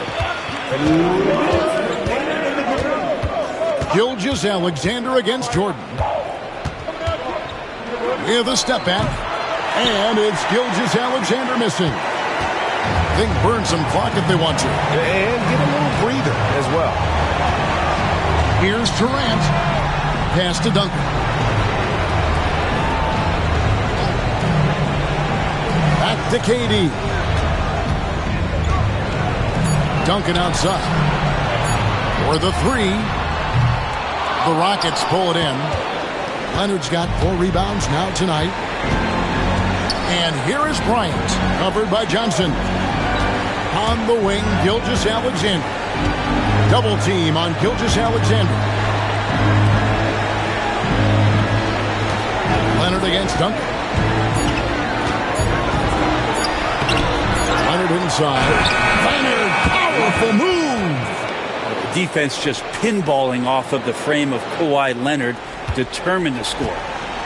Gilgeous-Alexander against Jordan. With a step back. And it's Gilgeous-Alexander missing. They can burn some clock if they want to. And get a little breather as well. Here's Durant. Pass to Duncan. Back to KD. Duncan outside. For the 3. The Rockets pull it in. Leonard's got 4 rebounds now tonight. And here is Bryant, covered by Johnson. On the wing, Gilgeous-Alexander. Double team on Gilgeous-Alexander. Leonard against Duncan. Leonard inside. Leonard, powerful move. The defense just pinballing off of the frame of Kawhi Leonard, determined to score.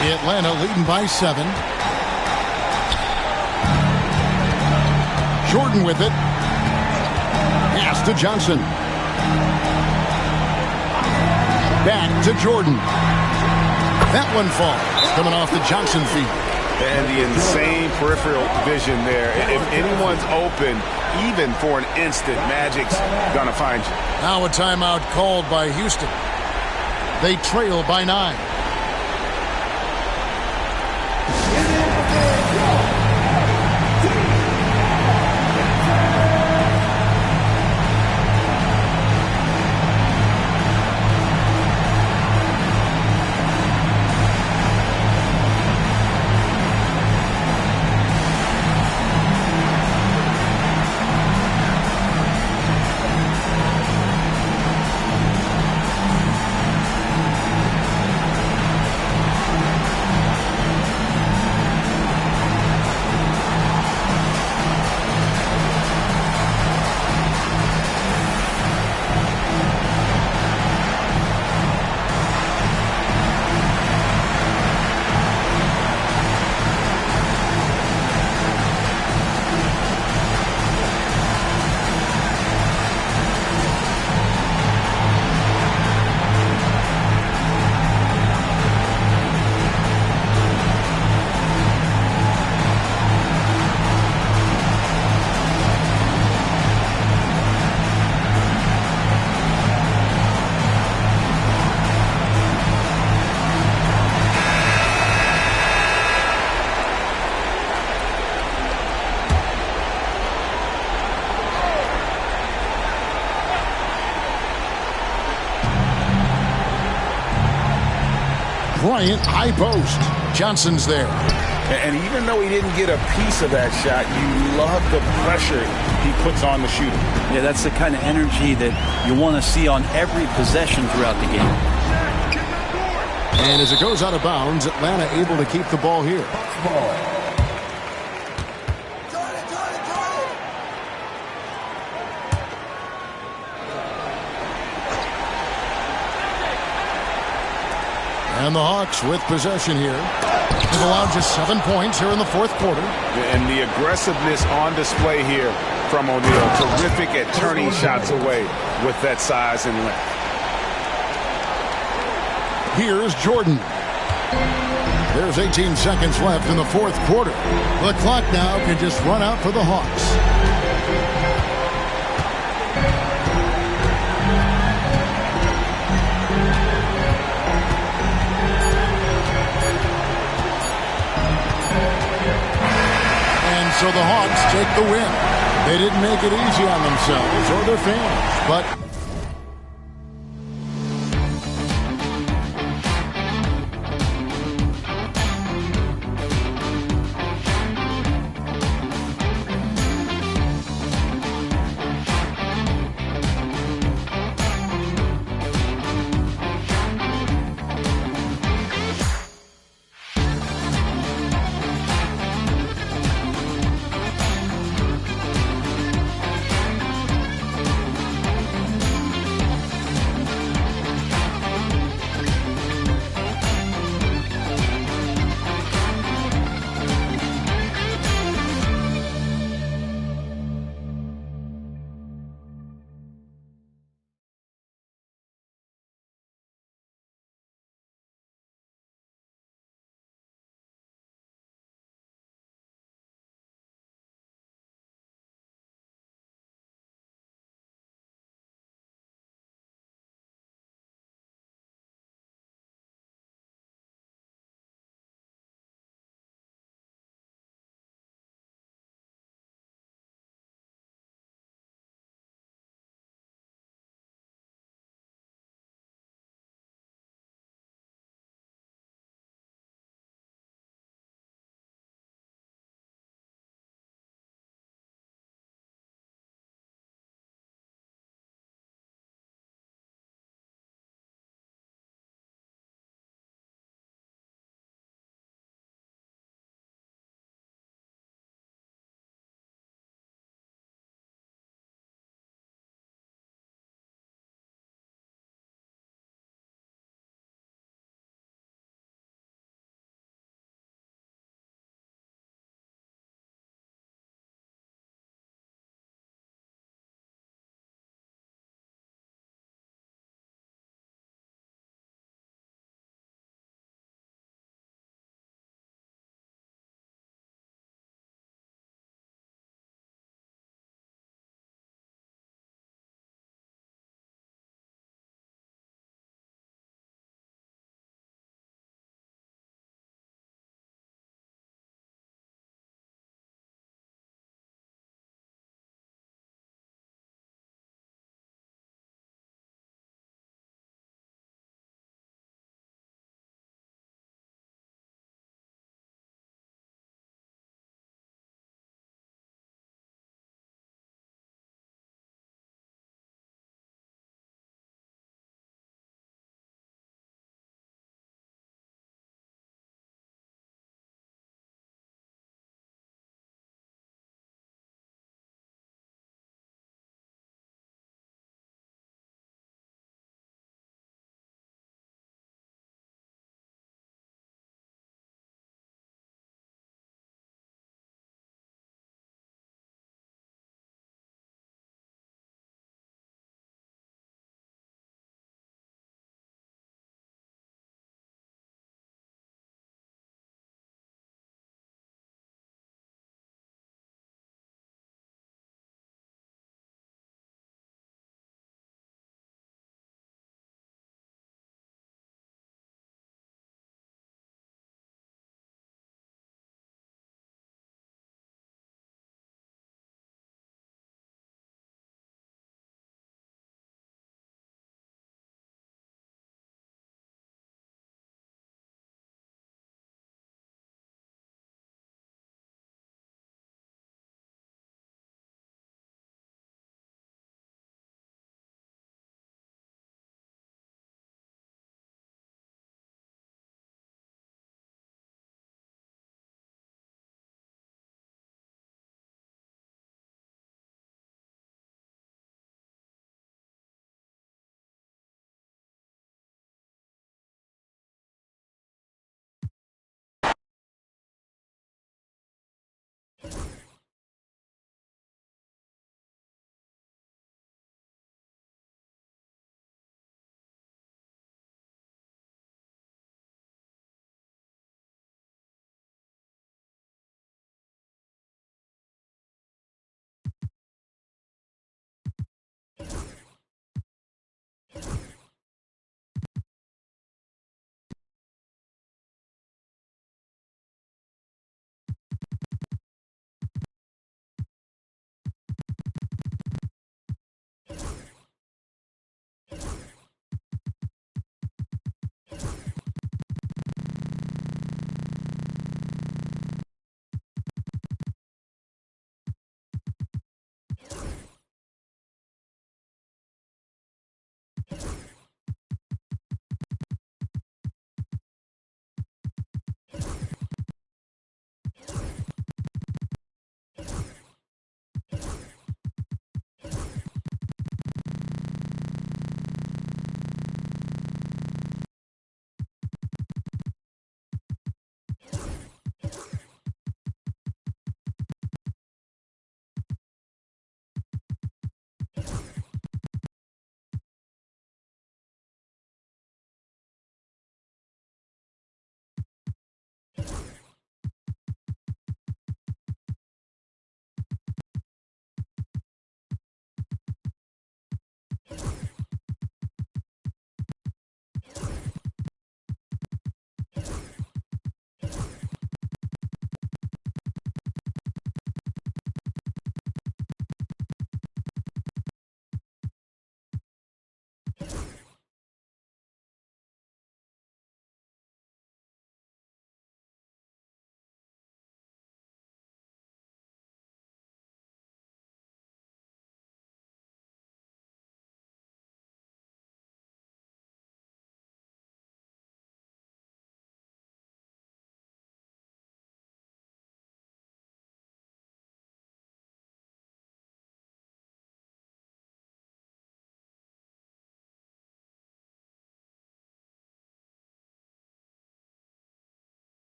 Atlanta leading by 7. Jordan with it. Pass to Johnson. Back to Jordan. That one falls. Coming off the Johnson feet. And the insane peripheral vision there. If anyone's open, even for an instant, Magic's gonna find you. Now a timeout called by Houston. They trail by 9. Bryant, high post. Johnson's there. And even though he didn't get a piece of that shot, you love the pressure he puts on the shooter. Yeah, that's the kind of energy that you want to see on every possession throughout the game. And as it goes out of bounds, Atlanta able to keep the ball here. And the Hawks with possession here. They've allowed just 7 points here in the fourth quarter. And the aggressiveness on display here from O'Neal. Terrific at turning shots away with that size and length. Here's Jordan. There's 18 seconds left in the fourth quarter. The clock now can just run out for the Hawks. So the Hawks take the win. They didn't make it easy on themselves or their fans, but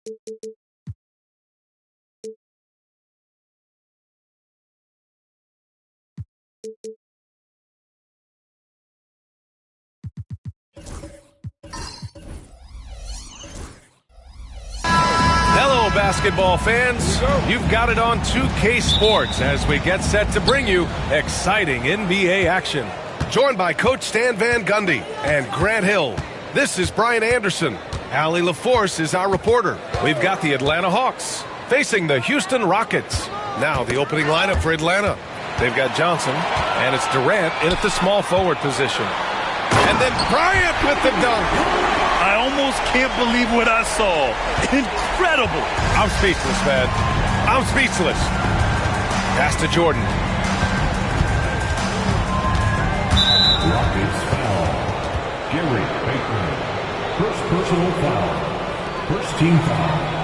Hello, basketball fans. You've got it on 2K Sports as we get set to bring you exciting NBA action. Joined by Coach Stan Van Gundy and Grant Hill. This is Brian Anderson. Allie LaForce is our reporter. We've got the Atlanta Hawks facing the Houston Rockets. Now the opening lineup for Atlanta. They've got Johnson, and it's Durant in at the small forward position. And then Bryant with the dunk. I almost can't believe what I saw. Incredible. I'm speechless, man. I'm speechless. Pass to Jordan. Rockets foul. Gary Payton. First personal foul. First team foul.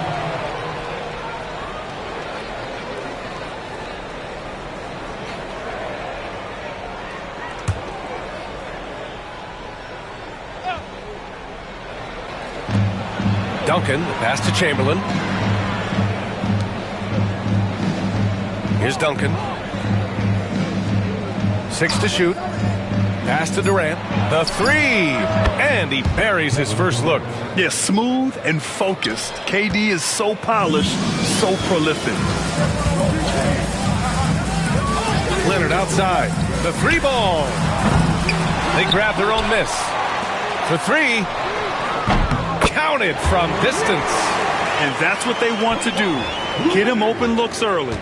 Duncan, the pass to Chamberlain. Here's Duncan. 6 to shoot. Pass to Durant. The three. And he buries his first look. Yeah, smooth and focused. KD is so polished, so prolific. Leonard outside. The three ball. They grab their own miss. The three. Counted from distance. And that's what they want to do. Get him open looks early.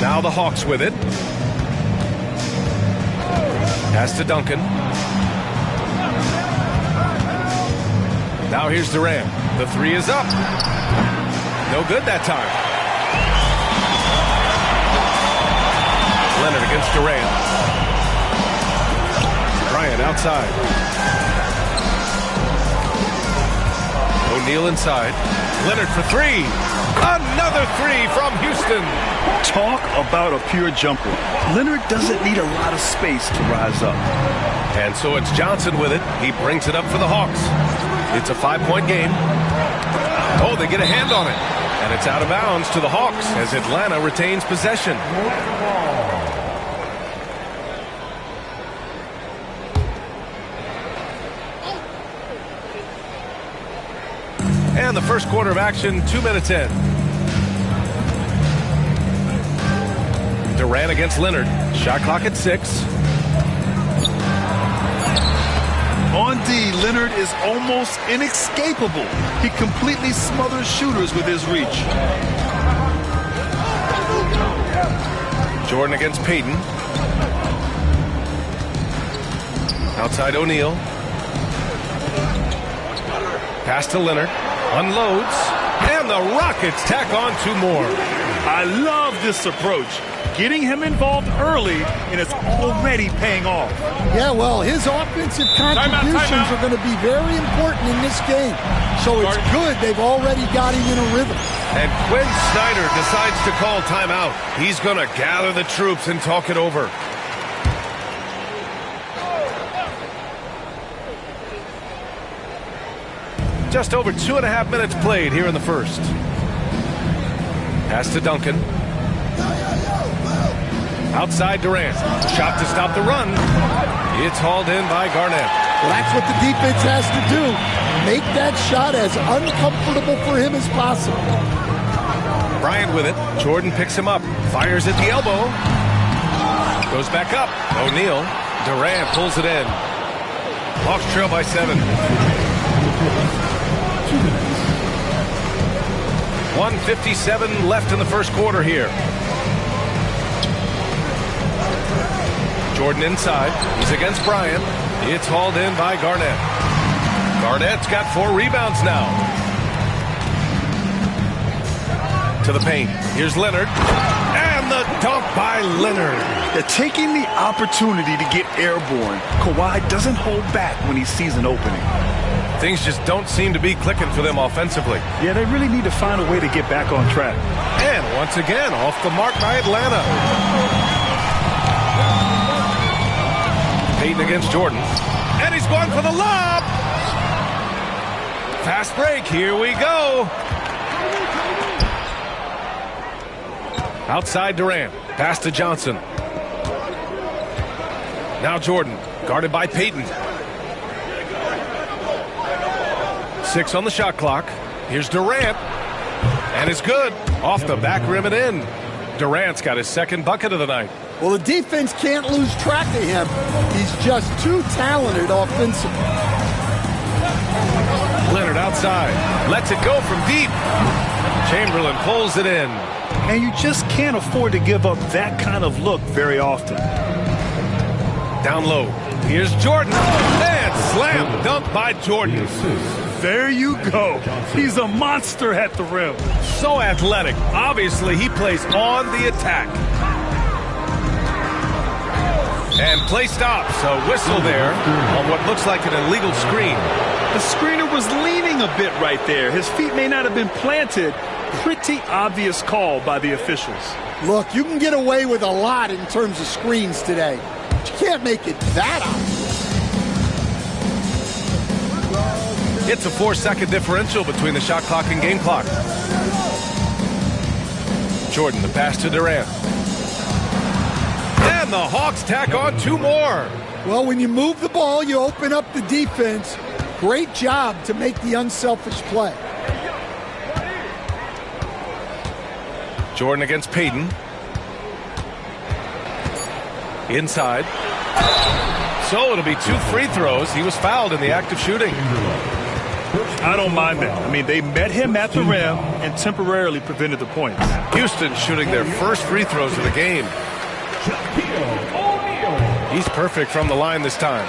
Now the Hawks with it. Pass to Duncan. Now here's Durant. The three is up. No good that time. Leonard against Durant. Bryant outside. O'Neal inside. Leonard for three. Another three from Houston. Talk about a pure jumper. Leonard doesn't need a lot of space to rise up. And so it's Johnson with it. He brings it up for the Hawks. It's a 5-point game. Oh, they get a hand on it. And it's out of bounds to the Hawks as Atlanta retains possession. And the first quarter of action, 2 minutes in. Durant against Leonard. Shot clock at 6. On D, Leonard is almost inescapable. He completely smothers shooters with his reach. Jordan against Payton. Outside O'Neal. Pass to Leonard. Unloads. And the Rockets tack on 2 more. I love this approach. Getting him involved early, and it's already paying off. Yeah, well, his offensive contributions are going to be very important in this game. So it's good they've already got him in a rhythm. And Quinn Snyder decides to call timeout. He's going to gather the troops and talk it over. Just over 2.5 minutes played here in the first. Pass to Duncan. Outside Durant. Shot to stop the run. It's hauled in by Garnett. Well, that's what the defense has to do. Make that shot as uncomfortable for him as possible. Bryant with it. Jordan picks him up. Fires at the elbow. Goes back up. O'Neal. Durant pulls it in. Hawks trail by 7. 1:57 left in the first quarter here. Jordan inside. He's against Bryant. It's hauled in by Garnett. Garnett's got 4 rebounds now. To the paint. Here's Leonard. And the dunk by Leonard. They're taking the opportunity to get airborne. Kawhi doesn't hold back when he sees an opening. Things just don't seem to be clicking for them offensively. Yeah, they really need to find a way to get back on track. And once again, off the mark by Atlanta. Payton against Jordan. And he's going for the lob. Fast break. Here we go. Outside Durant. Pass to Johnson. Now Jordan. Guarded by Payton. 6 on the shot clock. Here's Durant. And it's good. Off the back rim and in. Durant's got his second bucket of the night. Well, the defense can't lose track of him. He's just too talented offensively. Leonard outside. Lets it go from deep. Chamberlain pulls it in. And you just can't afford to give up that kind of look very often. Down low. Here's Jordan. And slam dunk by Jordan. There you go. He's a monster at the rim. So athletic. Obviously, he plays on the attack. And play stops. A whistle there on what looks like an illegal screen. The screener was leaning a bit right there. His feet may not have been planted. Pretty obvious call by the officials. Look, you can get away with a lot in terms of screens today. But you can't make it that obvious. It's a 4-second differential between the shot clock and game clock. Jordan, the pass to Durant. And the Hawks tack on 2 more. Well, when you move the ball, you open up the defense. Great job to make the unselfish play. Jordan against Payton. Inside. So it'll be 2 free throws. He was fouled in the act of shooting. I don't mind that. I mean, they met him at the rim and temporarily prevented the points. Houston shooting their first free throws of the game. He's perfect from the line this time.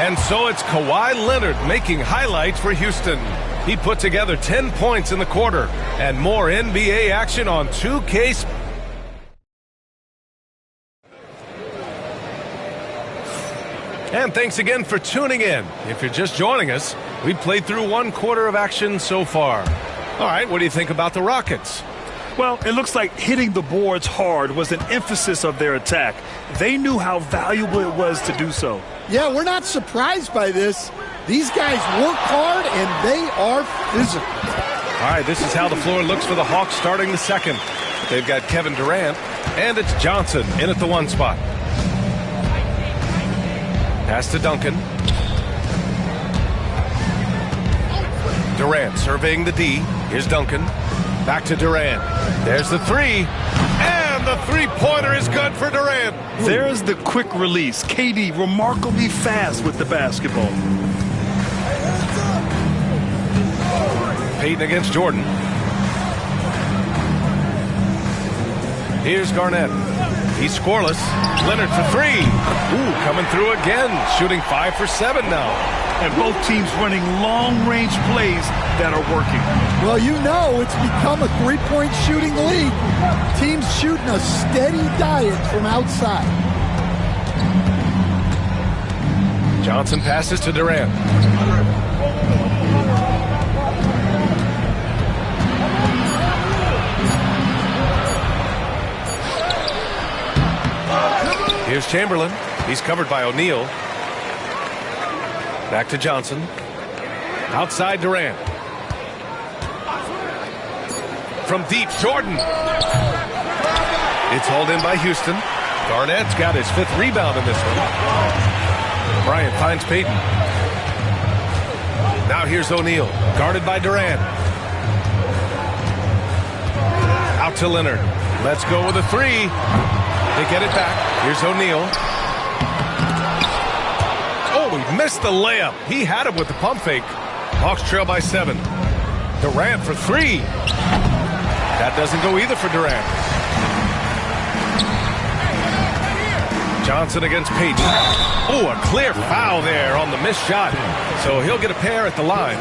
And so it's Kawhi Leonard making highlights for Houston. He put together 10 points in the quarter. And more NBA action on 2K. And thanks again for tuning in. If you're just joining us, we've played through 1 quarter of action so far. All right, what do you think about the Rockets? Well, it looks like hitting the boards hard was an emphasis of their attack. They knew how valuable it was to do so. Yeah, we're not surprised by this. These guys work hard, and they are physical. All right, this is how the floor looks for the Hawks starting the second. They've got Kevin Durant, and it's Johnson in at the 1 spot. Pass to Duncan. Durant surveying the D. Here's Duncan. Back to Durant. There's the 3. And the 3-pointer is good for Durant. There's the quick release. KD remarkably fast with the basketball. Payton against Jordan. Here's Garnett. He's scoreless. Leonard for 3. Ooh, coming through again. Shooting 5 for 7 now. And both teams running long-range plays that are working. Well, you know it's become a 3-point shooting league. Teams shooting a steady diet from outside. Johnson passes to Durant. Here's Chamberlain. He's covered by O'Neal. Back to Johnson. Outside Durant. From deep, Jordan. It's hauled in by Houston. Garnett's got his 5th rebound in this one. Bryant finds Payton. Now here's O'Neal. Guarded by Durant. Out to Leonard. Let's go with a 3. They get it back. Here's O'Neal. Oh, he missed the layup. He had him with the pump fake. Hawks trail by 7. Durant for 3. That doesn't go either for Durant. Johnson against Payton. Oh, a clear foul there on the missed shot. So he'll get a pair at the line.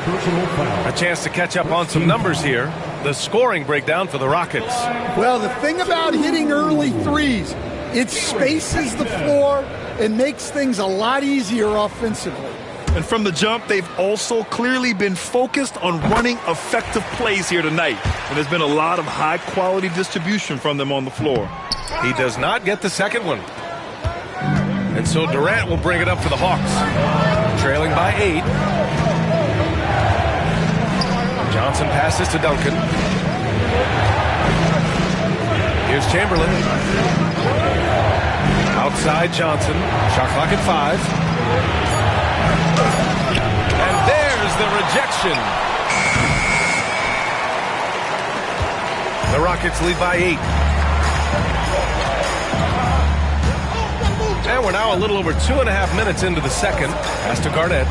A chance to catch up on some numbers here. The scoring breakdown for the Rockets. Well, the thing about hitting early 3s, it spaces the floor and makes things a lot easier offensively. And from the jump, they've also clearly been focused on running effective plays here tonight. And there's been a lot of high-quality distribution from them on the floor. He does not get the second one. And so Durant will bring it up for the Hawks. Trailing by 8. Johnson passes to Duncan. Here's Chamberlain. Outside Johnson. Shot clock at 5. And there's the rejection. The Rockets lead by 8. And we're now a little over 2.5 minutes into the second. Pass to Garnett.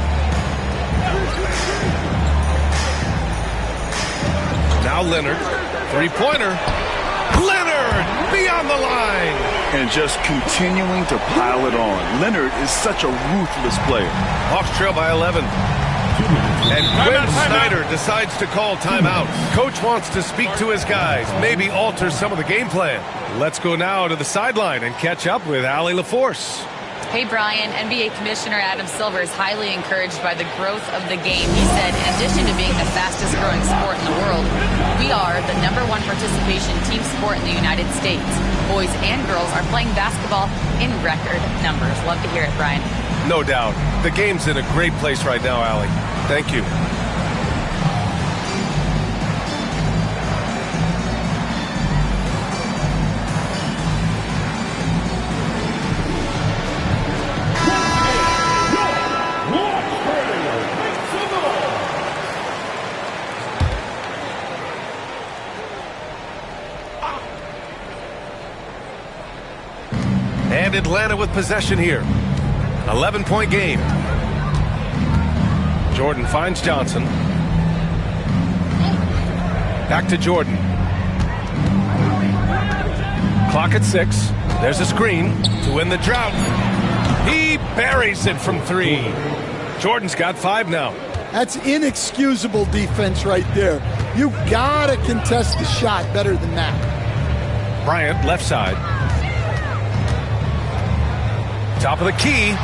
Now Leonard. Three-pointer. Leonard beyond the line. And just continuing to pile it on. Leonard is such a ruthless player. Hawks trail by 11. And Quinn Snyder decides to call timeout. Coach wants to speak to his guys, maybe alter some of the game plan. Let's go now to the sideline and catch up with Allie LaForce. Hey, Brian, NBA Commissioner Adam Silver is highly encouraged by the growth of the game. He said, in addition to being the fastest growing sport in the world, we are the #1 participation team sport in the United States. Boys and girls are playing basketball in record numbers. Love to hear it, Brian. No doubt. The game's in a great place right now, Allie. Thank you. And Atlanta with possession here. 11-point game. Jordan finds Johnson. Back to Jordan. Clock at 6. There's a screen to win the drought. He buries it from 3. Jordan's got 5 now. That's inexcusable defense right there. You gotta contest the shot better than that. Bryant, left side. Top of the key.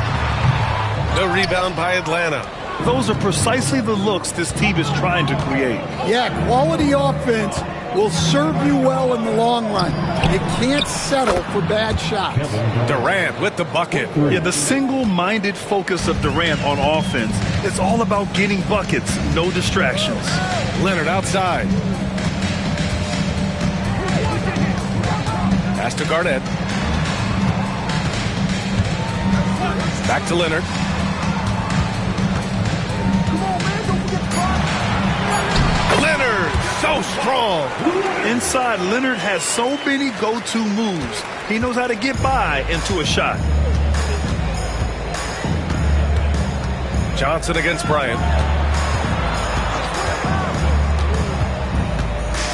The rebound by Atlanta. Those are precisely the looks this team is trying to create. Yeah, quality offense will serve you well in the long run. You can't settle for bad shots. Durant with the bucket. Yeah, the single-minded focus of Durant on offense is all about getting buckets, no distractions. Leonard outside. Pass to Garnett. Back to Leonard. Leonard, so strong. Inside, Leonard has so many go-to moves. He knows how to get by into a shot. Johnson against Bryant.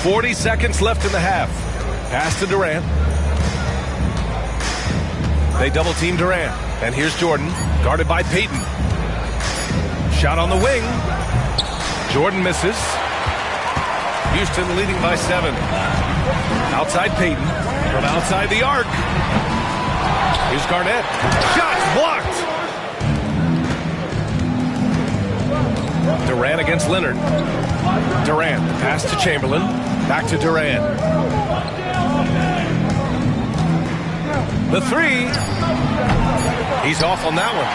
40 seconds left in the half. Pass to Durant. They double-team Durant. And here's Jordan, guarded by Payton. Shot on the wing. Jordan misses. Houston leading by 7. Outside Payton. From outside the arc. Here's Garnett. Shot blocked. Durant against Leonard. Durant. Pass to Chamberlain. Back to Durant. The 3. He's off on that one.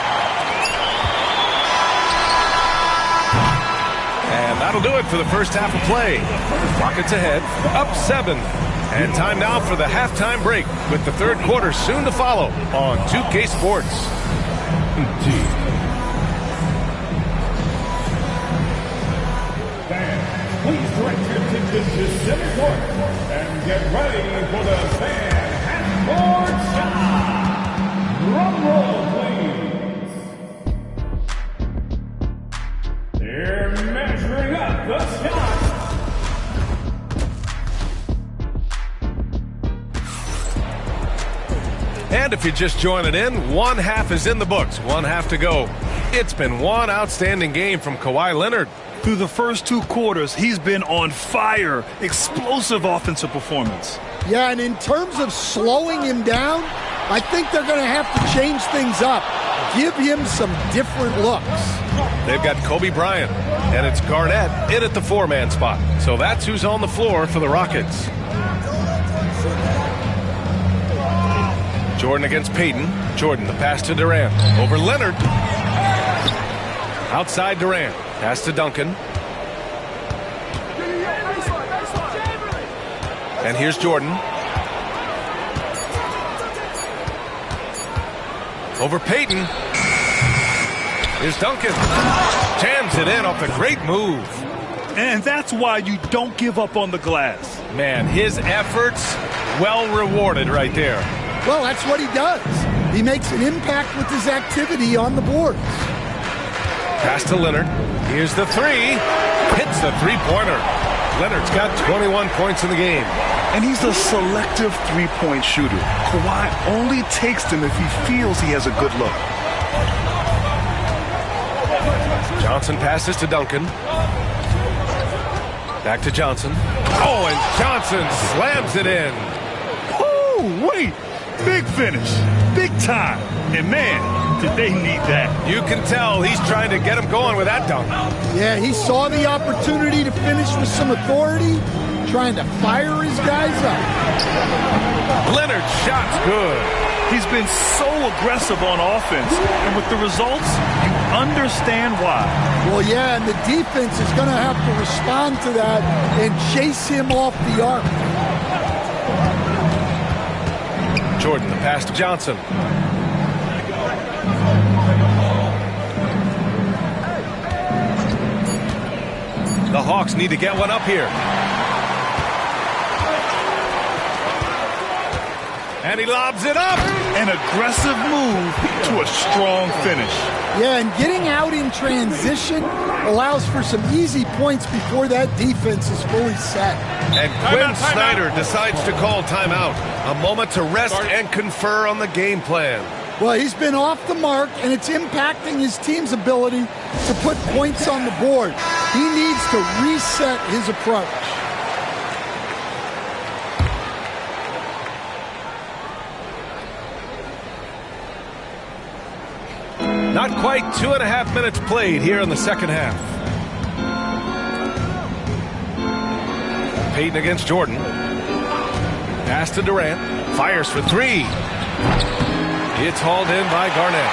And that'll do it for the first half of play. Rockets ahead, up 7. And time now for the halftime break with the third quarter soon to follow on 2K Sports. Fans, please direct your attention to center court and get ready for the fan half-court shot. Drum roll, please. They're measuring up the shot. And if you're just joining in, one half is in the books. One half to go. It's been one outstanding game from Kawhi Leonard. Through the first 2 quarters, he's been on fire. Explosive offensive performance. Yeah, and in terms of slowing him down, I think they're going to have to change things up. give him some different looks. They've got Kobe Bryant, and it's Garnett in at the 4-man spot. So that's who's on the floor for the Rockets. Jordan against Payton. Jordan, the pass to Durant. Over Leonard. Outside Durant. Pass to Duncan. And here's Jordan. Over Payton. Here's Duncan. Jams it in off a great move. And that's why you don't give up on the glass. Man, his efforts well rewarded right there. Well, that's what he does. He makes an impact with his activity on the boards. Pass to Leonard. Here's the three. Hits the three-pointer. Leonard's got 21 points in the game. And he's a selective three-point shooter. Kawhi only takes them if he feels he has a good look. Johnson passes to Duncan. Back to Johnson. Oh, and Johnson slams it in. Oh, wait. Big finish. Big time. And man, did they need that. You can tell he's trying to get him going with that dunk. Yeah, he saw the opportunity to finish with some authority, trying to fire his guys up. Leonard's shot's good. He's been so aggressive on offense, and with the results, you understand why. Well, yeah, and the defense is going to have to respond to that and chase him off the arc. Jordan, the pass to Johnson. The Hawks need to get one up here. And he lobs it up. An aggressive move to a strong finish. Yeah, and getting out in transition allows for some easy points before that defense is fully set. And Quinn Snyder decides to call timeout. A moment to rest and confer on the game plan. Well, he's been off the mark, and it's impacting his team's ability to put points on the board. He needs to reset his approach. Not quite 2.5 minutes played here in the second half. Payton against Jordan. Pass to Durant. Fires for three. It's hauled in by Garnett.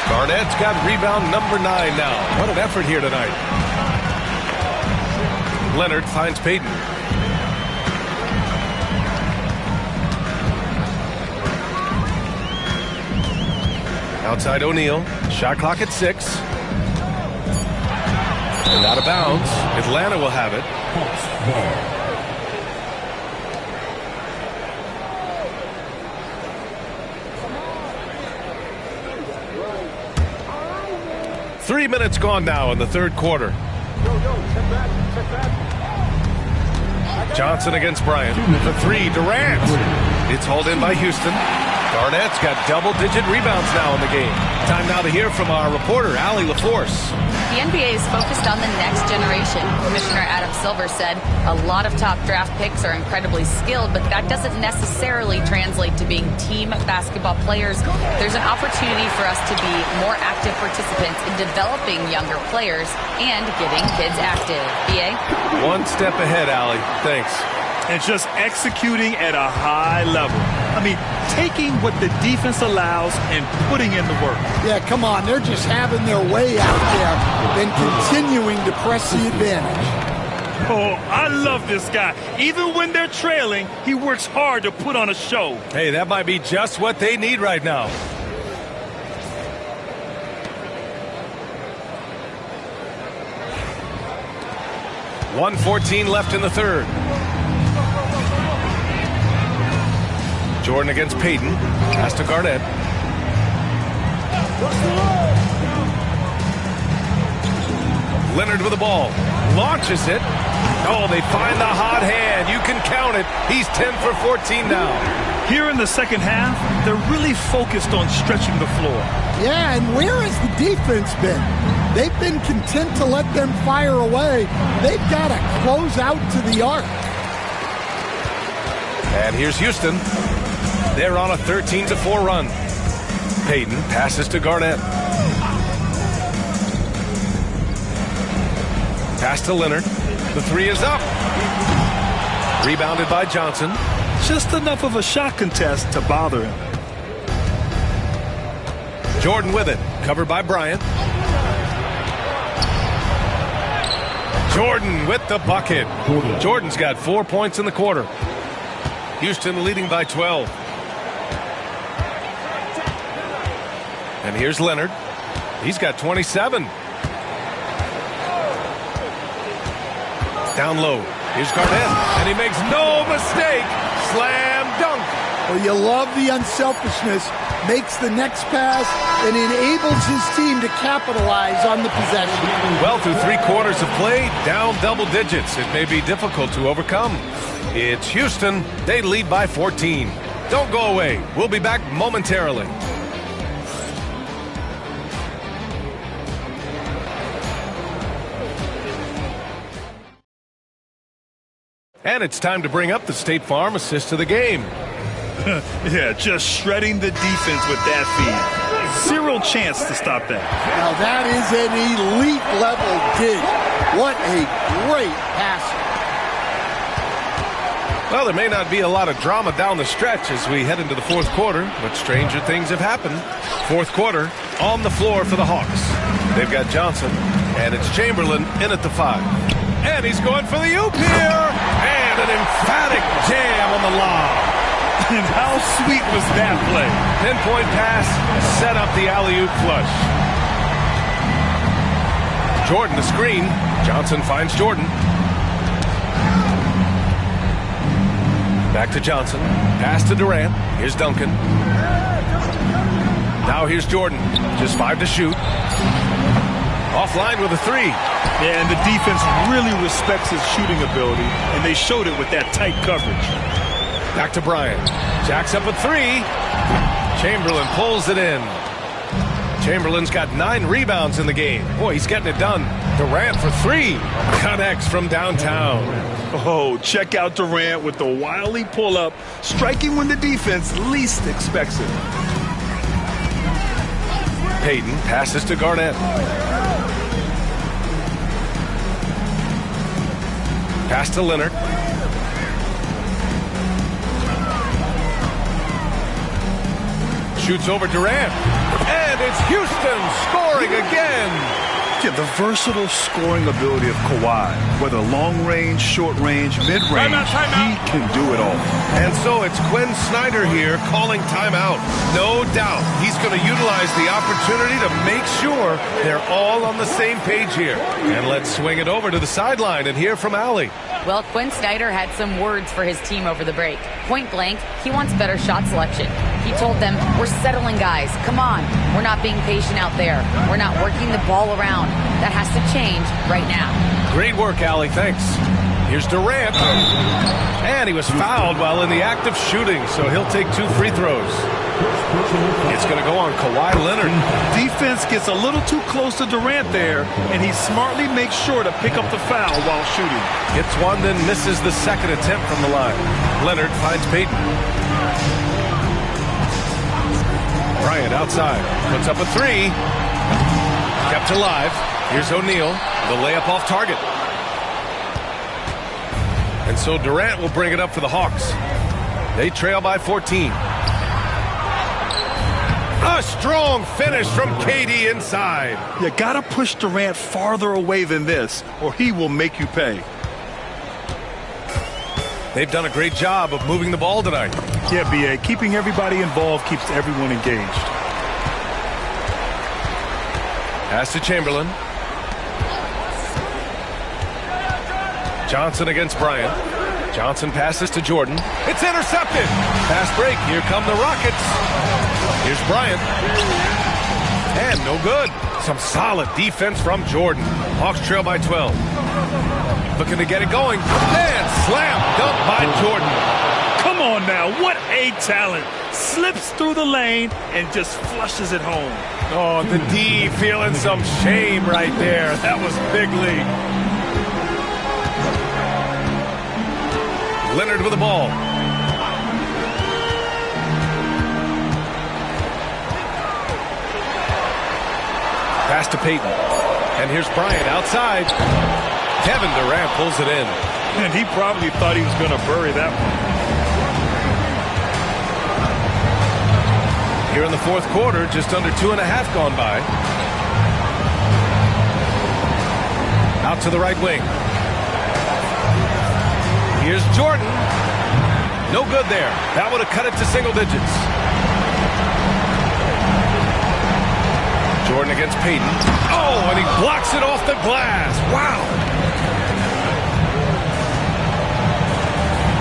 Garnett's got rebound number 9 now. What an effort here tonight. Leonard finds Payton. Outside O'Neal. Shot clock at 6. And out of bounds. Atlanta will have it. 3 minutes gone now in the third quarter. Johnson against Bryant. The three, Durant. It's hauled in by Houston. Garnett's got double-digit rebounds now in the game. Time now to hear from our reporter, Allie LaForce. The NBA is focused on the next generation. Commissioner Adam Silver said a lot of top draft picks are incredibly skilled, but that doesn't necessarily translate to being team basketball players. There's an opportunity for us to be more active participants in developing younger players and getting kids active. BA? One step ahead, Allie. Thanks. And just executing at a high level. I mean, taking what the defense allows and putting in the work. Yeah, come on. They're just having their way out there and continuing to press the advantage. Oh, I love this guy. Even when they're trailing, he works hard to put on a show. Hey, that might be just what they need right now. .114 left in the third. Jordan against Payton. Pass to Garnett. Leonard with the ball. Launches it. Oh, they find the hot hand. You can count it. He's 10 for 14 now. Here in the second half, they're really focused on stretching the floor. Yeah, and where has the defense been? They've been content to let them fire away. They've got to close out to the arc. And here's Houston. They're on a 13-4 run. Payton passes to Garnett. Pass to Leonard. The three is up. Rebounded by Johnson. Just enough of a shot contest to bother him. Jordan with it. Covered by Bryant. Jordan with the bucket. Jordan's got 4 points in the quarter. Houston leading by 12. And here's Leonard. He's got 27. Down low. Here's Garnett. And he makes no mistake. Slam dunk. Well, you love the unselfishness. Makes the next pass and enables his team to capitalize on the possession. Well, through 3 quarters of play, down double digits. It may be difficult to overcome. It's Houston. They lead by 14. Don't go away. We'll be back momentarily. And it's time to bring up the State Farm assist of the game. Yeah, just shredding the defense with that feed. Zero chance to stop that. Now that is an elite level dig. What a great passer. Well, there may not be a lot of drama down the stretch as we head into the fourth quarter, but stranger things have happened. Fourth quarter on the floor for the Hawks. They've got Johnson, and it's Chamberlain in at the 5. And he's going for the oop here. And an emphatic jam on the lob. And how sweet was that play? Pinpoint pass, set up the alley-oop flush. Jordan the screen. Johnson finds Jordan. Back to Johnson. Pass to Durant. Here's Duncan. Now here's Jordan. Just 5 to shoot. Offline with a 3. Yeah, and the defense really respects his shooting ability, and they showed it with that tight coverage. Back to Bryant. Jacks up a 3. Chamberlain pulls it in. Chamberlain's got 9 rebounds in the game. Boy, he's getting it done. Durant for 3. Connects from downtown. Oh, check out Durant with the wily pull-up, striking when the defense least expects it. Payton passes to Garnett. Pass to Leonard. Shoots over Durant. And it's Houston scoring again. Yeah, the versatile scoring ability of Kawhi, whether long range, short range, mid range, he can do it all. And so it's Quinn Snyder here calling timeout. No doubt he's going to utilize the opportunity to make sure they're all on the same page here. And let's swing it over to the sideline and hear from Allie. Well, Quinn Snyder had some words for his team over the break. Point blank, he wants better shot selection. He told them, we're settling guys. Come on. We're not being patient out there. We're not working the ball around. That has to change right now. Great work, Allie. Thanks. Here's Durant. And he was fouled while in the act of shooting, so he'll take 2 free throws. It's going to go on Kawhi Leonard. Defense gets a little too close to Durant there, and he smartly makes sure to pick up the foul while shooting. Gets one, then misses the second attempt from the line. Leonard finds Payton. Bryant outside. Puts up a 3. Kept alive. Here's O'Neal. The layup off target. And so Durant will bring it up for the Hawks. They trail by 14. A strong finish from KD inside. You gotta push Durant farther away than this, or he will make you pay. They've done a great job of moving the ball tonight. Yeah, B.A. Keeping everybody involved keeps everyone engaged. Pass to Chamberlain. Johnson against Bryant. Johnson passes to Jordan. It's intercepted. Pass break. Here come the Rockets. Here's Bryant. And no good. Some solid defense from Jordan. Hawks trail by 12. Looking to get it going. And slam dunk by Jordan. Come on now. What a talent. Slips through the lane and just flushes it home. Oh, the D feeling some shame right there. That was big league. Leonard with the ball. Pass to Payton. And here's Bryant outside. Kevin Durant pulls it in. And he probably thought he was going to bury that one. Here in the fourth quarter, just under 2.5 gone by. Out to the right wing. Here's Jordan. No good there. That would have cut it to single digits. Jordan against Payton. Oh, and he blocks it off the glass. Wow.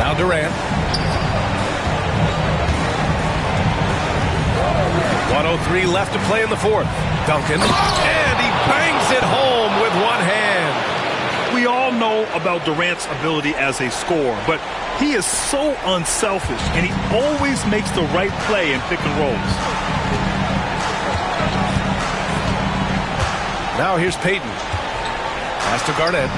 Now Durant. 1:03 left to play in the fourth. Duncan. And he bangs it home with one hand. We all know about Durant's ability as a scorer, but he is so unselfish, and he always makes the right play in pick and rolls. Now here's Payton. Pass to Garnett.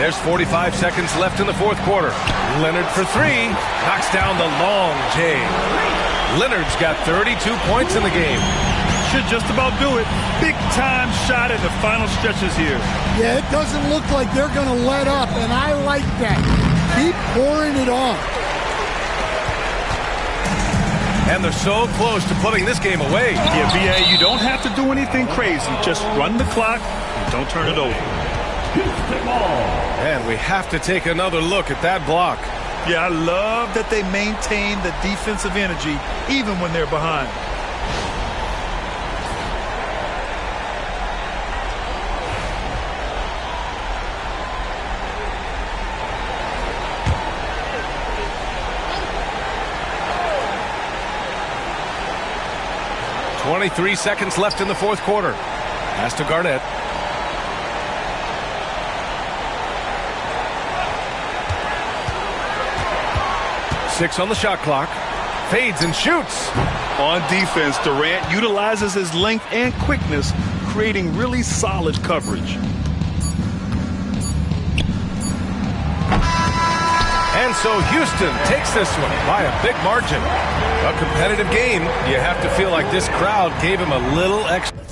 There's 45 seconds left in the fourth quarter. Leonard for three. Knocks down the long J. Leonard's got 32 points in the game. Should just about do it. Big time shot in the final stretches here. Yeah, it doesn't look like they're going to let up, and I like that. Keep pouring it on. And they're so close to putting this game away. Yeah, B.A., you don't have to do anything crazy. Just run the clock and don't turn it over. And we have to take another look at that block. Yeah, I love that they maintain the defensive energy even when they're behind. .23 seconds left in the fourth quarter. Pass to Garnett. Six on the shot clock. Fades and shoots. On defense, Durant utilizes his length and quickness, creating really solid coverage. And so Houston takes this one by a big margin. A competitive game. You have to feel like this crowd gave him a little extra.